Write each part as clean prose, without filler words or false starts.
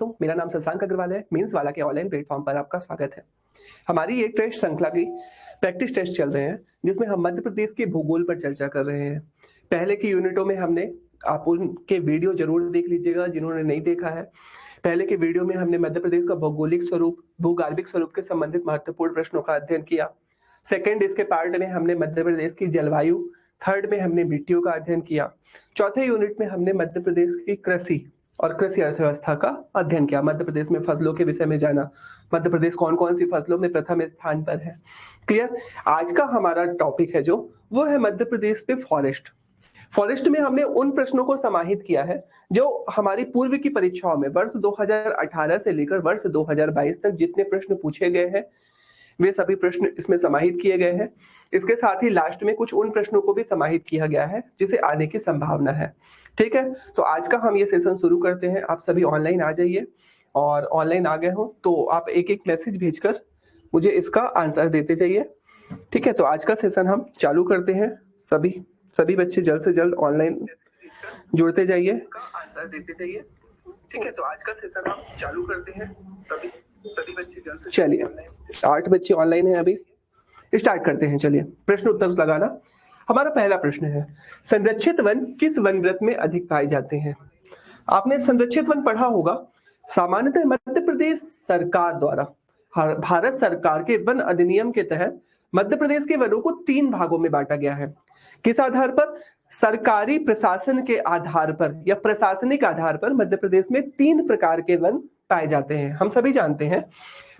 दोस्तों, मेरा नाम शशांक अग्रवाल है। मेंस वाला के ऑनलाइन प्लेटफॉर्म पर आपका स्वागत है। हमारी एक टेस्ट श्रृंखला की प्रैक्टिस टेस्ट चल रहे हैं जिसमें हम मध्य प्रदेश के भूगोल पर चर्चा कर रहे हैं। पहले की यूनिटों में हमने, आप उनके वीडियो जरूर देख लीजिएगा जिन्होंने नहीं देखा है। पहले के वीडियो में हमने मध्य प्रदेश का भौगोलिक स्वरूप, भूगर्भिक स्वरूप के संबंधित महत्वपूर्ण प्रश्नों का अध्ययन किया। सेकेंड इसके पार्ट में हमने मध्य प्रदेश की जलवायु, थर्ड में हमने मिट्टियों का अध्ययन किया। चौथे यूनिट में हमने मध्य प्रदेश की कृषि और कृषि अर्थव्यवस्था का अध्ययन किया। मध्य प्रदेश में फसलों के विषय में जाना, मध्य प्रदेश कौन कौन सी फसलों में प्रथम स्थान पर है। क्लियर। आज का हमारा टॉपिक है जो वो है मध्य प्रदेश में फॉरेस्ट। फॉरेस्ट में हमने उन प्रश्नों को समाहित किया है जो हमारी पूर्व की परीक्षाओं में वर्ष 2018 से लेकर वर्ष 2022 तक जितने प्रश्न पूछे गए हैं वे सभी प्रश्न इसमें समाहित किए गए हैं। इसके साथ ही लास्ट में कुछ उन प्रश्नों को भी समाहित किया गया है जिसे आने की संभावना है। ठीक है, तो आज का हम ये सेशन शुरू करते हैं। आप सभी ऑनलाइन आ जाइए और ऑनलाइन आ गए हो तो आप एक एक मैसेज भेजकर मुझे इसका आंसर देते जाइए। ठीक है, तो आज का सेशन हम चालू करते हैं। सभी बच्चे जल्द से जल्द ऑनलाइन जुड़ते जाइए, आंसर देते जाइए। ठीक है, तो आज का सेशन हम चालू करते हैं। सभी बच्चे जल्द से, चलिए 8 बच्चे ऑनलाइन हैं, अभी स्टार्ट करते हैं। चलिए प्रश्न उत्तर लगाना। हमारा पहला प्रश्न है, संरक्षित वन किस वन व्रत में अधिक पाए जाते हैं। आपने संरक्षित वन पढ़ा होगा। सामान्यतः मध्य प्रदेश सरकार द्वारा, भारत सरकार के वन अधिनियम के तहत मध्य प्रदेश के वनों को 3 भागों में बांटा गया है। किस आधार पर? सरकारी प्रशासन के आधार पर या प्रशासनिक आधार पर मध्य प्रदेश में 3 प्रकार के वन पाए जाते हैं। हम सभी जानते हैं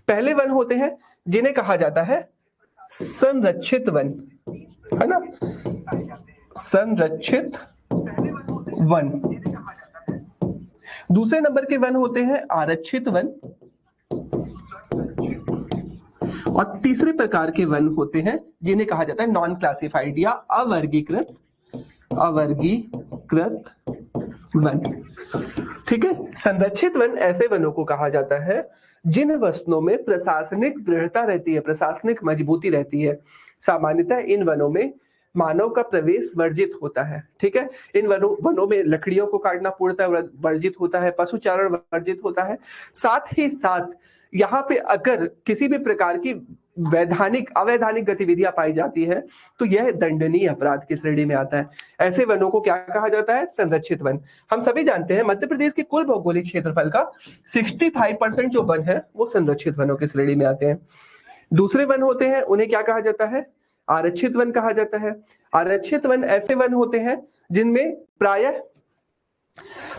पहले वन होते हैं जिन्हें कहा जाता है संरक्षित वन, है ना, संरक्षित वन। दूसरे नंबर के वन होते हैं आरक्षित वन और तीसरे प्रकार के वन होते हैं जिन्हें कहा जाता है नॉन क्लासिफाइड या अवर्गीकृत वन। ठीक है, संरक्षित वन ऐसे वनों को कहा जाता है जिन वनों में प्रशासनिक दृढ़ता रहती है, प्रशासनिक मजबूती रहती है। सामान्यतः इन वनों में मानव का प्रवेश वर्जित होता है। ठीक है, इन वनों में लकड़ियों को काटना पूर्णतः वर्जित होता है, पशुचारण वर्जित होता है। साथ ही साथ यहाँ पे अगर किसी भी प्रकार की अवैधानिक गतिविधियां पाई जाती है तो यह दंडनीय अपराध की श्रेणी में आता है। ऐसे वनों को क्या कहा जाता है? संरक्षित वन। हम सभी जानते हैं मध्य प्रदेश के कुल भौगोलिक क्षेत्रफल का 65% जो वन है वो संरक्षित वनों की श्रेणी में आते हैं। दूसरे वन होते हैं उन्हें क्या कहा जाता है? आरक्षित वन कहा जाता है। आरक्षित वन ऐसे वन होते हैं जिनमें प्रायः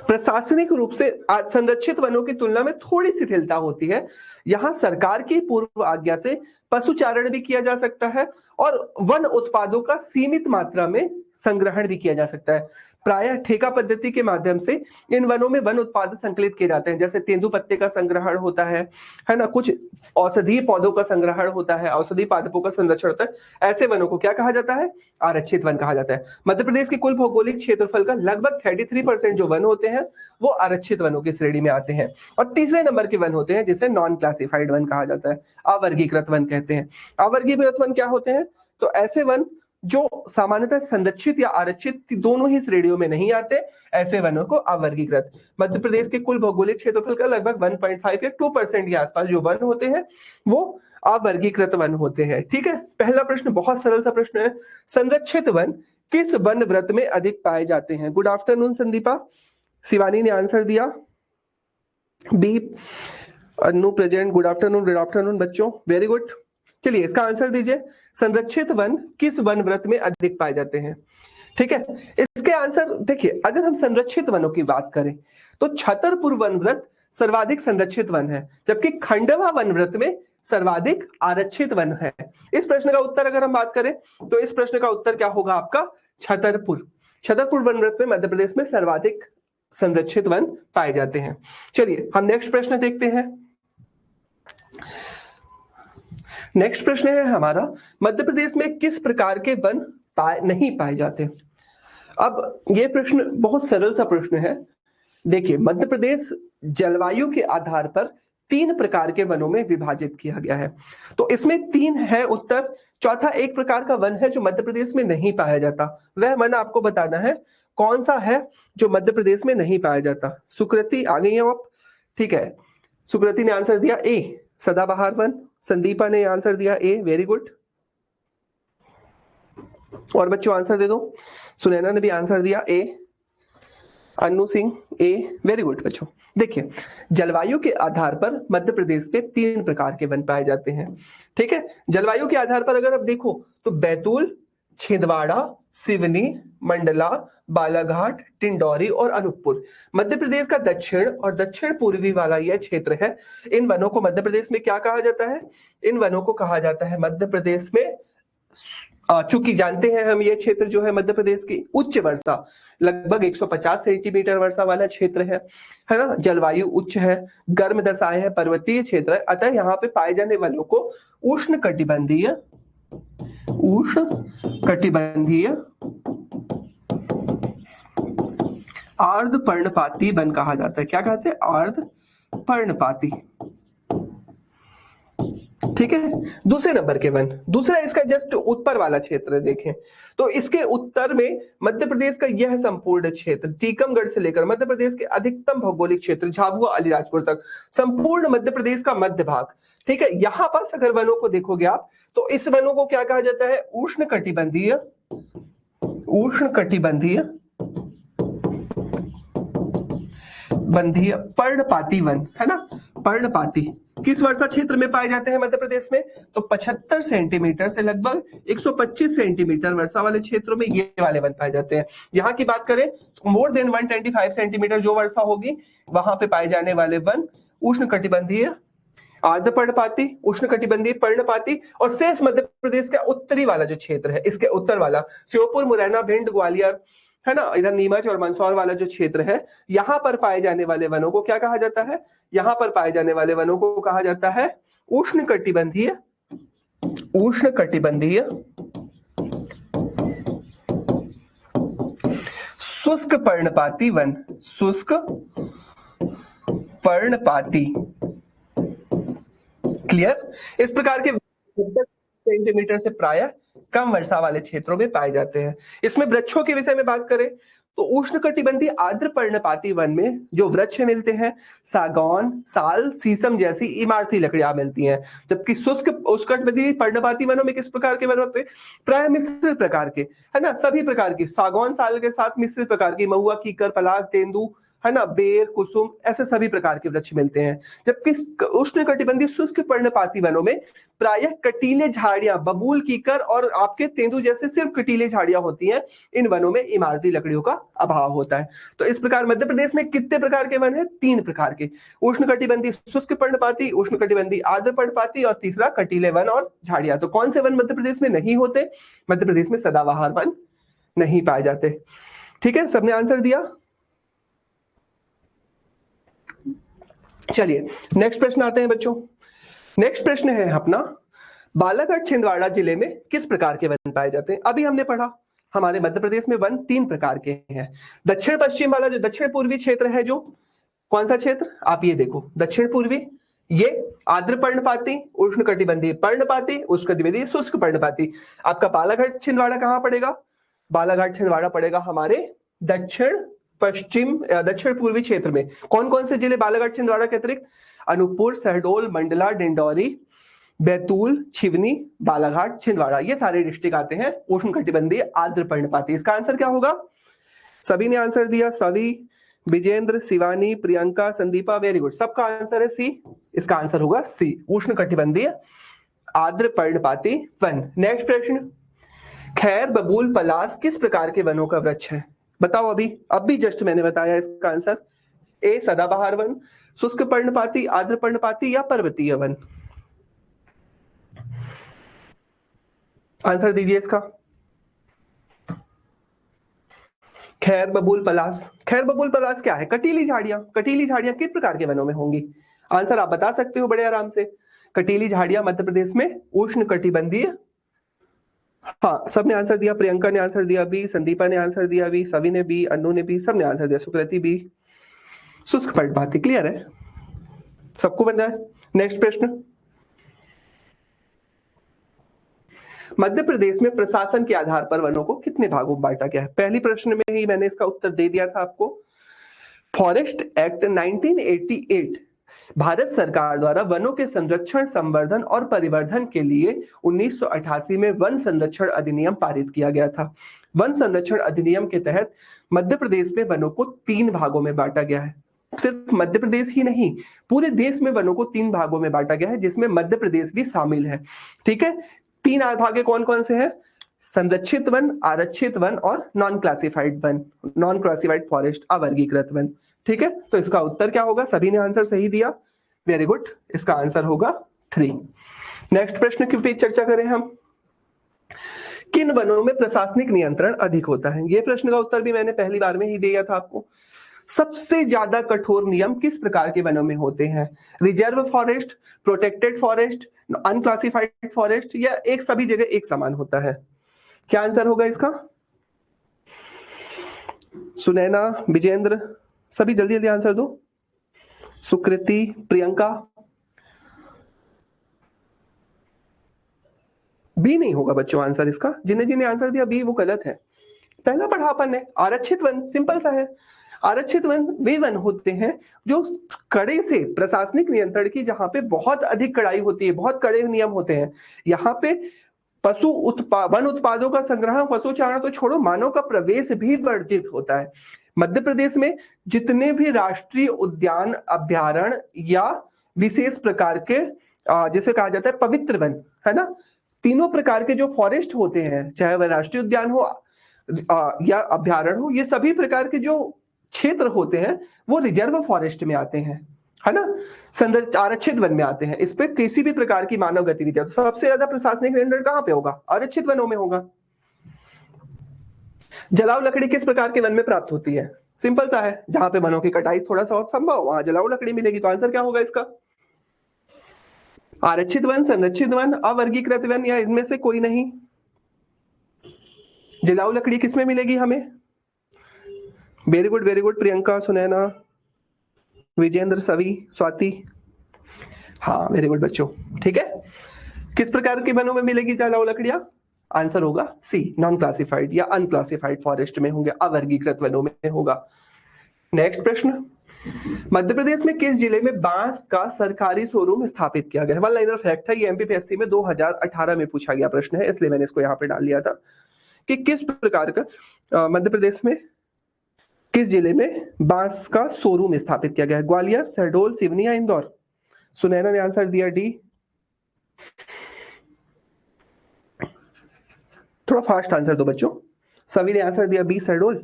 प्रशासनिक रूप से संरक्षित वनों की तुलना में थोड़ी शिथिलता होती है। यहां सरकार की पूर्व आज्ञा से पशुचारण भी किया जा सकता है और वन उत्पादों का सीमित मात्रा में संग्रहण भी किया जा सकता है। प्रायः ठेका पद्धति के माध्यम से इन वनों में वन उत्पाद संकलित किए जाते हैं, जैसे तेंदु पत्ते का संग्रहण होता है ना, कुछ औषधीय पौधों का संग्रहण होता है, औषधीय पादपों का संरक्षण होता है। ऐसे वनों को क्या कहा जाता है? आरक्षित वन कहा जाता है। मध्य प्रदेश के कुल भौगोलिक क्षेत्रफल का लगभग 33% जो वन होते हैं वो आरक्षित वनों की श्रेणी में आते हैं। और तीसरे नंबर के वन होते हैं जिसे नॉन क्लासिफाइड वन कहा जाता है, अवर्गीकृत वन कहते हैं। अवर्गीकृत वन क्या होते हैं? तो ऐसे वन जो सामान्यतः संरक्षित या आरक्षित दोनों ही श्रेणियों में नहीं आते, ऐसे वनों को अवर्गीकृत। मध्य प्रदेश के कुल भौगोलिक क्षेत्रफल का लगभग 1.5 या 2% के आसपास जो वन होते हैं वो अवर्गीकृत वन होते हैं। ठीक है, पहला प्रश्न बहुत सरल सा प्रश्न है, संरक्षित वन किस वन व्रत में अधिक पाए जाते हैं? गुड आफ्टरनून संदीपा, शिवानी ने आंसर दिया। बी अनु प्रेजेंट, गुड आफ्टरनून बच्चों, वेरी गुड। चलिए इसका आंसर दीजिए, संरक्षित वन किस वन व्रत में अधिक पाए जाते हैं? ठीक है, इसके आंसर देखिए, अगर हम संरक्षित वनों की बात करें तो छतरपुर वन व्रत सर्वाधिक संरक्षित वन है, जबकि खंडवा वन व्रत में सर्वाधिक आरक्षित वन है। इस प्रश्न का उत्तर अगर हम बात करें तो इस प्रश्न का उत्तर क्या होगा आपका? छतरपुर वन व्रत में मध्य प्रदेश में सर्वाधिक संरक्षित वन पाए जाते हैं। चलिए हम नेक्स्ट प्रश्न देखते हैं। नेक्स्ट प्रश्न है हमारा, मध्य प्रदेश में किस प्रकार के वन नहीं पाए जाते? अब ये प्रश्न बहुत सरल सा प्रश्न है। देखिए, मध्य प्रदेश जलवायु के आधार पर 3 प्रकार के वनों में विभाजित किया गया है, तो इसमें 3 है उत्तर। चौथा एक प्रकार का वन है जो मध्य प्रदेश में नहीं पाया जाता, वह वन आपको बताना है कौन सा है जो मध्य प्रदेश में नहीं पाया जाता। सुकृति आ गई हैं आप? ठीक है, सुकृति ने आंसर दिया ए सदाबहार वन, संदीपा ने आंसर दिया ए, वेरी गुड। और बच्चों आंसर दे दो, सुनैना ने भी आंसर दिया ए, अन्नू सिंह ए, वेरी गुड बच्चों। देखिए, जलवायु के आधार पर मध्य प्रदेश में 3 प्रकार के वन पाए जाते हैं। ठीक है, जलवायु के आधार पर अगर आप देखो तो बैतूल, छिंदवाड़ा, सिवनी, मंडला, बालाघाट, टिंडौरी और अनूपपुर मध्य प्रदेश का दक्षिण और दक्षिण पूर्वी वाला यह क्षेत्र है। इन वनों को मध्य प्रदेश में क्या कहा जाता है? इन वनों को कहा जाता है मध्य प्रदेश में, चूंकि जानते हैं हम ये क्षेत्र जो है मध्य प्रदेश की उच्च वर्षा लगभग 150 सेंटीमीटर वर्षा वाला क्षेत्र है ना, जलवायु उच्च है, गर्म दशाएं है, पर्वतीय क्षेत्र है, अतः यहाँ पे पाए जाने वालों को उष्ण कटिबंधीय आर्द्र पर्णपाती वन कहा जाता है। क्या कहते हैं? आर्द्र पर्णपाती। ठीक है, दूसरे नंबर के वन, दूसरा इसका जस्ट उत्तर वाला क्षेत्र देखें तो इसके उत्तर में मध्य प्रदेश का यह संपूर्ण क्षेत्र टीकमगढ़ से लेकर मध्य प्रदेश के अधिकतम भौगोलिक क्षेत्र झाबुआ अलीराजपुर तक संपूर्ण मध्य प्रदेश का मध्य भाग। ठीक है, यहां पास अगर वनों को देखोगे आप तो इस वनों को क्या कहा जाता है? उष्ण कटिबंधीय पर्णपाती वन, है ना, पर्णपाती। किस वर्षा क्षेत्र में पाए जाते हैं मध्य प्रदेश में? तो 75 सेंटीमीटर से लगभग 125 सेंटीमीटर वर्षा वाले क्षेत्रों में ये वाले वन पाए जाते हैं। यहाँ की बात करें तो मोर देन 125 सेंटीमीटर जो वर्षा होगी वहां पे पाए जाने वाले वन उष्ण कटिबंधीय आर्द्र पर्णपाती, उष्ण कटिबंधीय पर्णपाती, और शेष मध्य प्रदेश का उत्तरी वाला जो क्षेत्र है, इसके उत्तर वाला श्योपुर, मुरैना, भिंड, ग्वालियर, है ना, इधर नीमच और मंदसौर वाला जो क्षेत्र है, यहां पर पाए जाने वाले वनों को क्या कहा जाता है? यहां पर पाए जाने वाले वनों को कहा जाता है उष्ण कटिबंधीय शुष्क पर्णपाती वन, शुष्क पर्णपाती। क्लियर? इस प्रकार के सेंटीमीटर से प्रायः कम वर्षा वाले क्षेत्रों में पाए जाते हैं। इसमें वृक्षों के विषय में बात करें तो उष्णकटिबंधीय आर्द्र पर्णपाती वन में जो वृक्ष मिलते हैं सागौन, साल, शीशम जैसी इमारती लकड़ियां मिलती हैं, जबकि शुष्क उष्णकटिबंधीय पर्णपाती वनों में किस प्रकार के वन होते हैं? प्राय मिश्रित प्रकार के, है ना, सभी प्रकार की सागौन, साल के साथ मिश्रित प्रकार की महुआ, कीकर, पलाश, तेंदू, है ना, बेर, कुसुम, ऐसे सभी प्रकार के वृक्ष मिलते हैं। जबकि उष्णकटिबंधीय शुष्क पर्णपाती वनों में प्रायः कटीले झाड़ियां, बबूल, कीकर और आपके तेंदू जैसे सिर्फ कटीले झाड़ियां होती हैं। इन वनों में इमारती लकड़ियों का अभाव होता है। तो इस प्रकार मध्य प्रदेश में कितने प्रकार के वन हैं? 3 प्रकार के, उष्णकटिबंधीय शुष्क पर्णपाती, उष्णकटिबंधीय आर्द्र पर्णपाती और तीसरा कटीले वन और झाड़ियां। तो कौन से वन मध्य प्रदेश में नहीं होते? मध्य प्रदेश में सदाबहार वन नहीं पाए जाते। ठीक है, सबने आंसर दिया। चलिए नेक्स्ट प्रश्न आते हैं बच्चों। नेक्स्ट प्रश्न है अपना, बालाघाट छिंदवाड़ा जिले में किस प्रकार के वन पाए जाते हैं? अभी हमने पढ़ा हमारे मध्य प्रदेश में वन 3 प्रकार के हैं। दक्षिण पश्चिम वाला जो दक्षिण पूर्वी क्षेत्र है, जो कौन सा क्षेत्र? आप ये देखो, दक्षिण पूर्वी, ये आर्द्र पर्णपाती, उष्णकटिबंधीय पर्णपाती, उष्णकटिबंधीय शुष्क पर्णपाती। आपका बालाघाट छिंदवाड़ा कहां पड़ेगा? बालाघाट छिंदवाड़ा पड़ेगा हमारे दक्षिण पूर्वी क्षेत्र में। कौन कौन से जिले बालाघाट छिंदवाड़ा के अतिरिक्त? अनूपपुर, शहडोल, मंडला, डिंडौरी, बैतूल, छिवनी, बालाघाट, छिंदवाड़ा, ये सारे डिस्ट्रिक्ट आते हैं उष्णकटिबंधीय आर्द्र पर्णपाती। इसका आंसर क्या होगा? सभी ने आंसर दिया, सभी, विजेंद्र, शिवानी, प्रियंका, संदीपा, वेरी गुड, सबका आंसर है सी। इसका आंसर होगा सी, उष्णकटिबंधीय आर्द्र पर्णपाती वन। नेक्स्ट प्रश्न, खैर, बबूल, पलाश किस प्रकार के वनों का वृक्ष है? बताओ, अभी जस्ट मैंने बताया इसका आंसर। ए सदाबहार वन, शुष्क पर्णपाती, आर्द्र पर्णपाती या पर्वतीय वन? आंसर दीजिए इसका। खैर, बबूल, पलाश। खैर, बबूल, पलाश क्या है? कटीली झाड़ियां। कटीली झाड़ियां किस प्रकार के वनों में होंगी? आंसर आप बता सकते हो बड़े आराम से। कटीली झाड़ियां मध्य प्रदेश में उष्णकटिबंधीय। हाँ, सबने आंसर दिया, प्रियंका ने आंसर दिया बी, संदीपा ने आंसर दिया बी, सभी ने बी, अन्नू ने बी, सबने आंसर दिया, सुकृति बी, शुष्क पर्णपाती। क्लियर है? सबको बन रहा है? नेक्स्ट प्रश्न, मध्य प्रदेश में प्रशासन के आधार पर वनों को कितने भागों में बांटा गया है? पहली प्रश्न में ही मैंने इसका उत्तर दे दिया था आपको। फॉरेस्ट एक्ट 1988 भारत सरकार द्वारा वनों के संरक्षण, संवर्धन और परिवर्धन के लिए 1988 में वन संरक्षण अधिनियम पारित किया गया था। वन संरक्षण अधिनियम के तहत मध्य प्रदेश में वनों को 3 भागों में बांटा गया है। सिर्फ मध्य प्रदेश ही नहीं, पूरे देश में वनों को 3 भागों में बांटा गया है, जिसमें मध्य प्रदेश भी शामिल है। ठीक है, 3 भागे कौन कौन से हैं? संरक्षित वन, आरक्षित वन और non classified one, non classified forest, अवर्गीकृत वन। ठीक है, तो इसका उत्तर क्या होगा? सभी ने आंसर सही दिया, वेरी गुड। इसका आंसर होगा 3। नेक्स्ट प्रश्न की चर्चा करें हम। किन वनों में प्रशासनिक नियंत्रण अधिक होता है? यह प्रश्न का उत्तर भी मैंने पहली बार में ही दिया था आपको। सबसे ज्यादा कठोर नियम किस प्रकार के वनों में होते हैं? Reserve forest, protected forest, unclassified forest, या एक सभी जगह एक समान होता है? क्या आंसर होगा इसका? सुनैना, विजेंद्र, सभी जल्दी जल्दी आंसर दो। सुकृति, प्रियंका। बी नहीं होगा बच्चों आंसर इसका। जिन्हें जिन्हें आंसर दिया बी वो गलत है। पहला पढ़ा अपन ने, आरक्षित वन, सिंपल सा है। आरक्षित वन वे वन होते हैं जो कड़े से प्रशासनिक नियंत्रण की, जहां पे बहुत अधिक कड़ाई होती है, बहुत कड़े नियम होते हैं। यहाँ पे वन उत्पादों का संग्रह, पशु चारण तो छोड़ो, मानव का प्रवेश भी वर्जित होता है। मध्य प्रदेश में जितने भी राष्ट्रीय उद्यान, अभ्यारण्य या विशेष प्रकार के जिसे कहा जाता है पवित्र वन, है ना, तीनों प्रकार के जो फॉरेस्ट होते हैं, चाहे वह राष्ट्रीय उद्यान हो या अभ्यारण्य हो, ये सभी प्रकार के जो क्षेत्र होते हैं वो रिजर्व फॉरेस्ट में आते हैं, है ना, आरक्षित वन में आते हैं। इस पे किसी भी प्रकार की मानव गतिविधियां, तो सबसे ज्यादा प्रशासनिक नियंत्रण कहां पे होगा? आरक्षित वनों में होगा। जलाऊ लकड़ी किस प्रकार के वन में प्राप्त होती है? सिंपल सा है, जहां पे वनों की कटाई थोड़ा सा और संभव, वहां जलाऊ लकड़ी मिलेगी। तो आंसर क्या होगा इसका? आरक्षित वन, संरक्षित वन, अवर्गीकृत वन, या इनमें से कोई नहीं? जलाऊ लकड़ी किसमें मिलेगी हमें? Very good, very good. Priyanka, Sunaina, Vijendra, Savi, Swati, हाँ वेरी गुड बच्चों। ठीक है, किस प्रकार के वनों में मिलेगी जलाऊ लकड़ियां? आंसर होगा सी, नॉन क्लासिफाइड या अनक्लासिफाइड फॉरेस्ट में होंगे, अवर्गीकृत वनों में होगा। नेक्स्ट प्रश्न, मध्य प्रदेश में किस जिले में बांस का सरकारी शोरूम स्थापित किया गया है? वन लाइनर फैक्ट है, ये एमपीपीएससी में 2018 में पूछा गया प्रश्न है, इसलिए मैंने इसको यहाँ पे डाल दिया था कि किस प्रकार का मध्य प्रदेश में किस जिले में बांस का शोरूम स्थापित किया गया है? ग्वालियर, शहडोल, सिवनी या इंदौर? सुनैना ने आंसर दिया डी। थोड़ा फास्ट आंसर दो बच्चों। सभी ने आंसर दिया बी, शहडोल।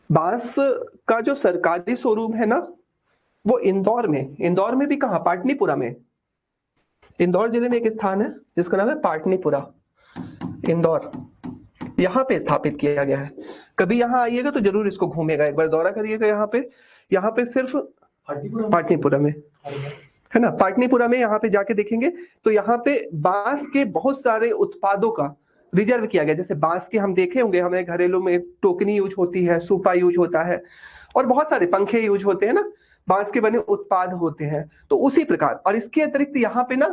बांस का जो सरकारी शोरूम है ना वो इंदौर में। इंदौर में भी कहां? पाटनीपुरा में। इंदौर जिले में एक स्थान है जिसका नाम है पाटनीपुरा, इंदौर, यहाँ पे स्थापित किया गया है। कभी यहाँ आइएगा तो जरूर इसको घूमेगा, एक बार दौरा करिएगा यहाँ पे सिर्फ पाटनीपुरा में, है ना, पाटनीपुरा में यहाँ पे जाके देखेंगे तो यहाँ पे बांस के बहुत सारे उत्पादों का रिजर्व किया गया। जैसे बांस के हम देखे होंगे, हमें घरेलू में टोकनी यूज होती है, सूपा यूज होता है और बहुत सारे पंखे यूज होते हैं ना, बांस के बने उत्पाद होते हैं। तो उसी प्रकार, और इसके अतिरिक्त यहाँ पे ना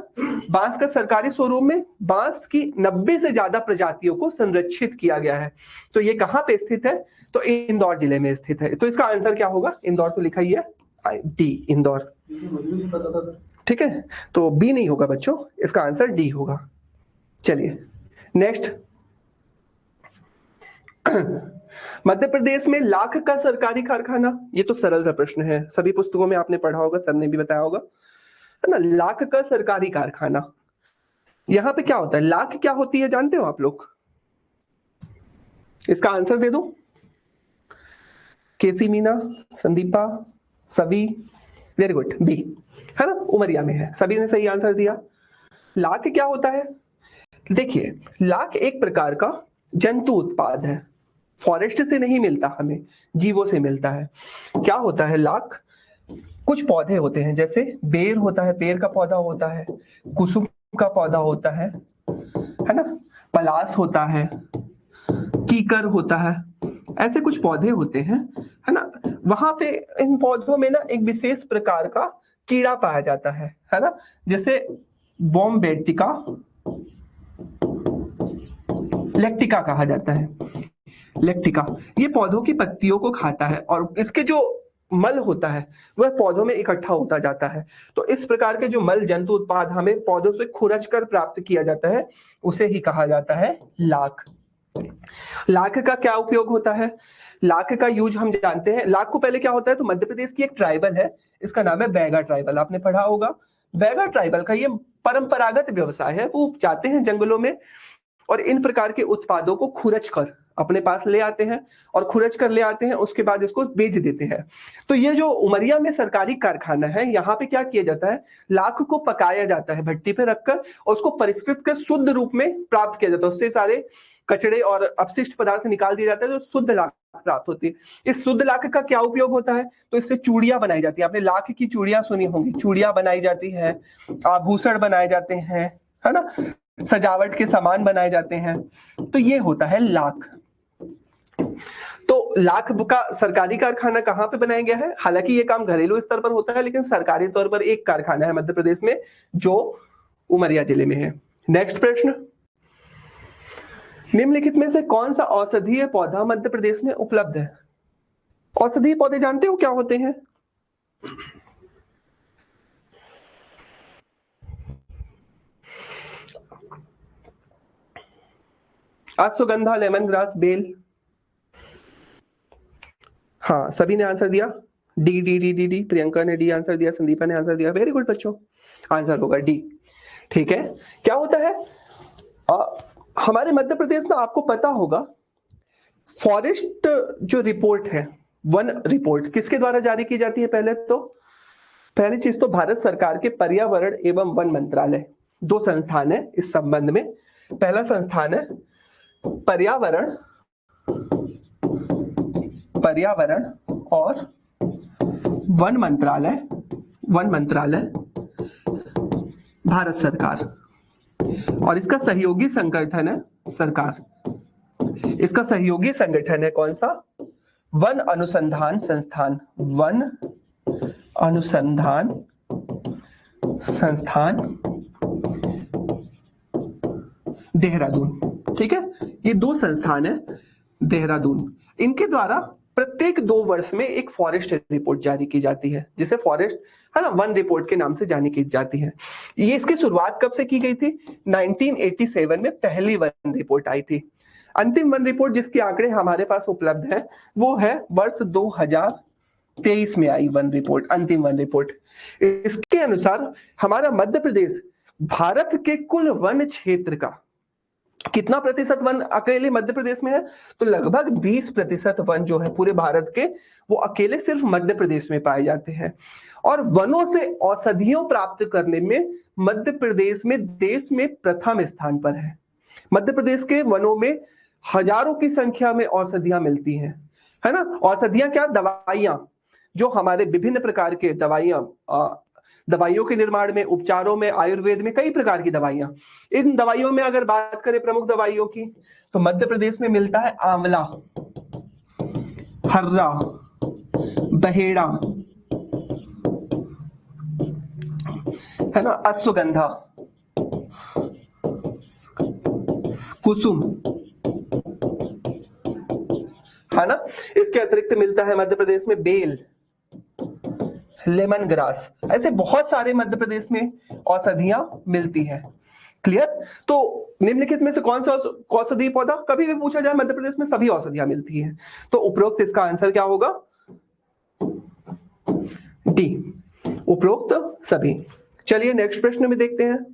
बांस का सरकारी शोरूम में बांस की 90 से ज्यादा प्रजातियों को संरक्षित किया गया है। तो ये कहाँ पे स्थित है? तो इंदौर जिले में स्थित है। तो इसका आंसर क्या होगा? इंदौर तो लिखा ही है, डी, इंदौर। ठीक है, तो बी नहीं होगा बच्चों, इसका आंसर डी होगा। चलिए नेक्स्ट, मध्य प्रदेश में लाख का सरकारी कारखाना, ये तो सरल सा प्रश्न है, सभी पुस्तकों में आपने पढ़ा होगा, सर ने भी बताया होगा, है ना। लाख का सरकारी कारखाना, यहां पे क्या होता है? लाख क्या होती है जानते हो आप लोग? इसका आंसर दे दो। केसी मीना, संदीपा, सभी, वेरी गुड, बी, है ना, उमरिया में है। सभी ने सही आंसर दिया। लाख क्या होता है? देखिए, लाख एक प्रकार का जंतु उत्पाद है, फॉरेस्ट से नहीं मिलता हमें, जीवों से मिलता है। क्या होता है लाख? कुछ पौधे होते हैं, जैसे बेर होता है, पेड़ का पौधा होता है, कुसुम का पौधा होता है ना, पलास होता है, कीकर होता है, ऐसे कुछ पौधे होते हैं, है ना। वहां पे इन पौधों में ना एक विशेष प्रकार का कीड़ा पाया जाता है ना, जैसे बॉम्बेटिका लेक्टिका कहा जाता है। लेक्टिका ये पौधों की पत्तियों को खाता है और इसके जो मल होता है वह पौधों में इकट्ठा होता जाता है। तो इस प्रकार के जो मल जंतु उत्पाद हमें पौधों से खुरच कर प्राप्त किया जाता है उसे ही कहा जाता है लाख। लाख का क्या उपयोग होता है? लाख का यूज हम जानते हैं। लाख को पहले क्या होता है, तो मध्य प्रदेश की एक ट्राइबल है, इसका नाम है बैगा ट्राइबल, आपने पढ़ा होगा। बैगा ट्राइबल का ये परंपरागत व्यवसाय है, वो जाते हैं जंगलों में और इन प्रकार के उत्पादों को खुरच कर अपने पास ले आते हैं और खुरच कर ले आते हैं, उसके बाद इसको बेच देते हैं। तो ये जो उमरिया में सरकारी कारखाना है, यहाँ पे क्या किया जाता है, लाख को पकाया जाता है भट्टी पे रखकर और उसको परिष्कृत कर शुद्ध रूप में प्राप्त किया जाता है। उससे सारे कचड़े और अपशिष्ट पदार्थ निकाल दिए जाते हैं, तो शुद्ध लाख प्राप्त होती है। इस शुद्ध लाख का क्या उपयोग होता है, तो इससे चूड़ियां बनाई जाती है। आपने लाख की चूड़ियां सुनी होंगी, चूड़ियां बनाई जाती है, आभूषण बनाए जाते हैं, है ना, सजावट के सामान बनाए जाते हैं। तो ये होता है लाख। तो लाख का सरकारी कारखाना कहां पे बनाया गया है? हालांकि ये काम घरेलू स्तर पर होता है, लेकिन सरकारी तौर पर एक कारखाना है मध्य प्रदेश में जो उमरिया जिले में है। नेक्स्ट प्रश्न, निम्नलिखित में से कौन सा औषधीय पौधा मध्य प्रदेश में उपलब्ध है? औषधीय पौधे जानते हो क्या होते हैं? अश्वगंधा, लेमन ग्रास, बेल। हाँ, सभी ने आंसर दिया। D D D D D, Priyanka ने डी आंसर दिया, संदीपा ने आंसर दिया। वेरी गुड बच्चों, आंसर होगा डी। ठीक है, क्या होता है हमारे मध्य प्रदेश में, आपको पता होगा, फॉरेस्ट जो रिपोर्ट है, वन रिपोर्ट किसके द्वारा जारी की जाती है? पहली चीज तो भारत सरकार के पर्यावरण एवं वन मंत्रालय, दो संस्थान है इस संबंध में। पहला संस्थान है पर्यावरण और वन मंत्रालय भारत सरकार, और इसका सहयोगी संगठन है सरकार। इसका सहयोगी संगठन है कौन सा? वन अनुसंधान संस्थान देहरादून। ठीक है, ये दो संस्थान है देहरादून, इनके द्वारा प्रत्येक 2 वर्ष में एक फॉरेस्ट रिपोर्ट जारी की जाती है, जिसे फॉरेस्ट, है ना, वन रिपोर्ट के नाम से जानी की जाती है। ये इसकी शुरुआत कब से की गई थी? 1987 में पहली वन रिपोर्ट आई थी। अंतिम वन रिपोर्ट जिसके आंकड़े हमारे पास उपलब्ध है वो है वर्ष 2023 में आई वन रिपोर्ट, अंतिम वन रिपोर्ट। इसके अनुसार हमारा मध्य प्रदेश भारत के कुल वन क्षेत्र का कितना प्रतिशत वन अकेले मध्य प्रदेश में है? तो लगभग 20% वन जो है पूरे भारत के, वो अकेले सिर्फ मध्य प्रदेश में पाए जाते हैं। और वनों से औषधियों प्राप्त करने में मध्य प्रदेश में देश में प्रथम स्थान पर है। मध्य प्रदेश के वनों में हजारों की संख्या में औषधियां मिलती हैं, है ना। औषधियां क्या? दवाइयां, जो हमारे विभिन्न प्रकार के दवाइयों के निर्माण में, उपचारों में, आयुर्वेद में कई प्रकार की दवाइयां। इन दवाइयों में अगर बात करें प्रमुख दवाइयों की, तो मध्य प्रदेश में मिलता है आंवला, हर्रा, बहेड़ा, है ना, अश्वगंधा, कुसुम, है ना। इसके अतिरिक्त मिलता है मध्य प्रदेश में बेल, लेमन ग्रास, ऐसे बहुत सारे मध्य प्रदेश में औषधियां मिलती हैं। क्लियर? तो निम्नलिखित में से कौन सा औषधीय पौधा, कभी भी पूछा जाए मध्य प्रदेश में सभी औषधियां मिलती हैं, तो उपरोक्त इसका आंसर क्या होगा? डी, उपरोक्त सभी। चलिए नेक्स्ट प्रश्न में देखते हैं।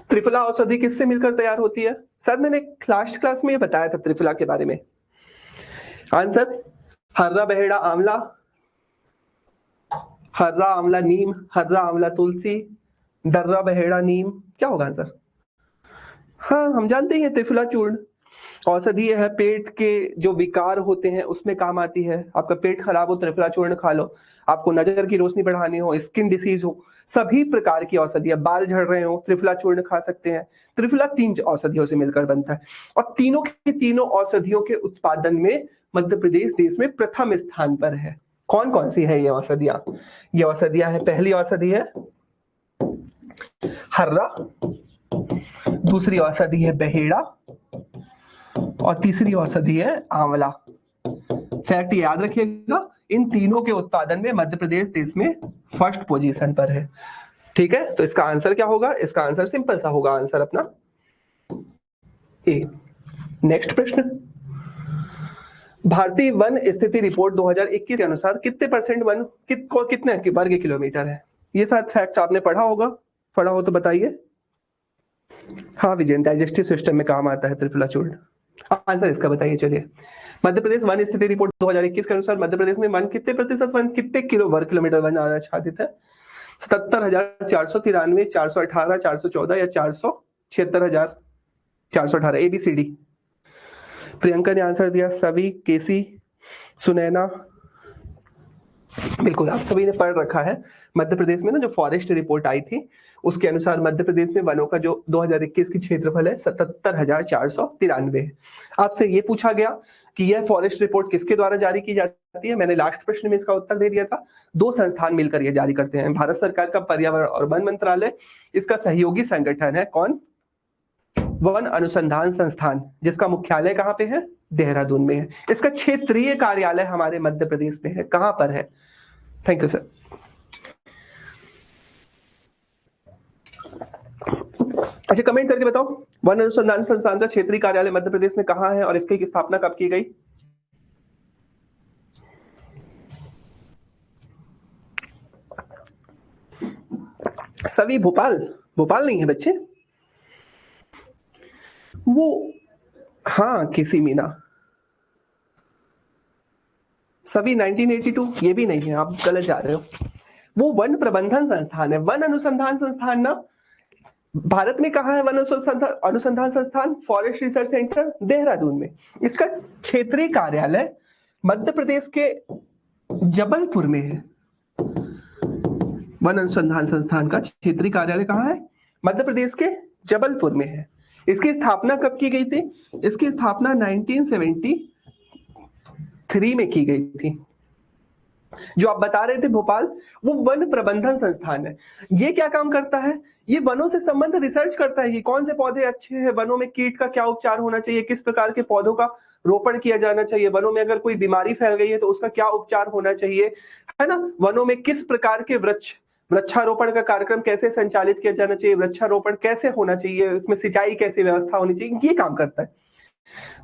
त्रिफला औषधि किससे मिलकर तैयार होती है? शायद मैंने लास्ट क्लास में बताया था त्रिफला के बारे में। आंसर हर्रा, बहेड़ा, आंवला, हर्रा आंवला नीम, हर्रा आंवला तुलसी, दर्रा बहेड़ा नीम। क्या होगा आंसर? हाँ, हम जानते ही हैं त्रिफला चूर्ण औषधीय है, पेट के जो विकार होते हैं उसमें काम आती है। आपका पेट खराब हो, त्रिफला चूर्ण खा लो। आपको नजर की रोशनी बढ़ानी हो, स्किन डिसीज हो, सभी प्रकार की औषधियां, बाल झड़ रहे हो, त्रिफला चूर्ण खा सकते हैं। त्रिफला 3 औषधियों से मिलकर बनता है और तीनों के तीनों औषधियों के उत्पादन में मध्य प्रदेश देश में प्रथम स्थान पर है। कौन कौन सी है ये औषधियां? ये औषधियां है, पहली औषधि है हर्रा, दूसरी औषधि है बहेड़ा और तीसरी औषधि है आंवला। फैक्ट याद रखिएगा, इन तीनों के उत्पादन में मध्य प्रदेश देश में फर्स्ट पोजीशन पर है। ठीक है, तो इसका आंसर क्या होगा? इसका आंसर सिंपल सा होगा, आंसर अपना ए। नेक्स्ट प्रश्न, भारतीय वन स्थिति रिपोर्ट 2021 के अनुसार कितने परसेंट वन कितने वर्ग किलोमीटर है? ये साथ फैक्ट आपने पढ़ा होगा, पढ़ा हो तो बताइए। हाँ विजय, डाइजेस्टिव सिस्टम में काम आता है त्रिफला चूर्ण। आंसर इसका बताइए। चलिए, मध्य प्रदेश वन स्थिति रिपोर्ट 2021 के अनुसार मध्य प्रदेश में वन कितने प्रतिशत वन कितने किलो वर्ग किलोमीटर वन आच्छादित है? 77,493, 418, 414 या 476,418? ABCD। प्रियंका ने आंसर दिया सभी, केसी, सुनैना। बिल्कुल, आप सभी ने पढ़ रखा है। मध्य प्रदेश में ना जो फॉरेस्ट रिपोर्ट आई थी उसके अनुसार मध्य प्रदेश में वनों का जो 2021 की क्षेत्रफल है 77,493 है। आपसे ये पूछा गया कि यह फॉरेस्ट रिपोर्ट किसके द्वारा जारी की जाती है? मैंने लास्ट प्रश्न में इसका उत्तर दे दिया था। दो संस्थान मिलकर ये जारी करते हैं, भारत सरकार का पर्यावरण और वन मंत्रालय, इसका सहयोगी संगठन है कौन? वन अनुसंधान संस्थान, जिसका मुख्यालय कहाँ पे है? देहरादून में है। इसका क्षेत्रीय कार्यालय हमारे मध्य प्रदेश में है, कहां पर है? Thank you sir. अच्छा, कमेंट करके बताओ, वन अनुसंधान संस्थान का क्षेत्रीय कार्यालय मध्य प्रदेश में कहां है और इसकी स्थापना कब की गई? सभी भोपाल? भोपाल नहीं है बच्चे, वो हाँ किसी मीना। सभी 1982 ये भी नहीं है, आप गलत जा रहे हो। वो वन प्रबंधन संस्थान है। वन अनुसंधान संस्थान ना भारत में कहा है? वन अनुसंधान संस्थान फॉरेस्ट रिसर्च सेंटर देहरादून में। इसका क्षेत्रीय कार्यालय मध्य प्रदेश के जबलपुर में है। वन अनुसंधान संस्थान का क्षेत्रीय कार्यालय कहाँ है? मध्य प्रदेश के जबलपुर में है। इसकी स्थापना कब की गई थी? इसकी स्थापना 1973 में की गई थी। जो आप बता रहे थे भोपाल, वो वन प्रबंधन संस्थान है। ये क्या काम करता है? ये वनों से संबंधित रिसर्च करता है कि कौन से पौधे अच्छे हैं, वनों में कीट का क्या उपचार होना चाहिए, किस प्रकार के पौधों का रोपण किया जाना चाहिए, वनों में अगर कोई बीमारी फैल गई है तो उसका क्या उपचार होना चाहिए, है ना। वनों में किस प्रकार के वृक्षारोपण का कार्यक्रम कैसे संचालित किया जाना चाहिए, वृक्षारोपण कैसे होना चाहिए, इसमें सिंचाई कैसी व्यवस्था होनी चाहिए, ये काम करता है।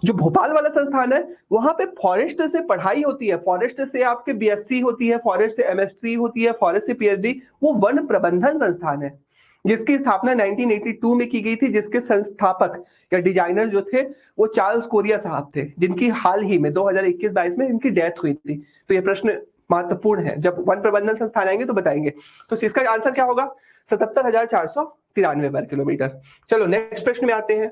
जो भोपाल वाला संस्थान है वहां पे फॉरेस्ट से पढ़ाई होती है, फॉरेस्ट से आपके बीएससी होती है, फॉरेस्ट से एमएससी होती है, फॉरेस्ट से पीएचडी। वो वन प्रबंधन संस्थान है जिसकी स्थापना 1982 में की गई थी, जिसके संस्थापक या डिजाइनर जो थे वो चार्ल्स कोरिया साहब थे, जिनकी हाल ही में 2021-22 में इनकी डेथ हुई थी। तो ये प्रश्न महत्वपूर्ण है, जब वन प्रबंधन संस्थान आएंगे तो बताएंगे। तो इसका आंसर क्या होगा? 77,493 वर्ग किलोमीटर। चलो नेक्स्ट प्रश्न में आते हैं।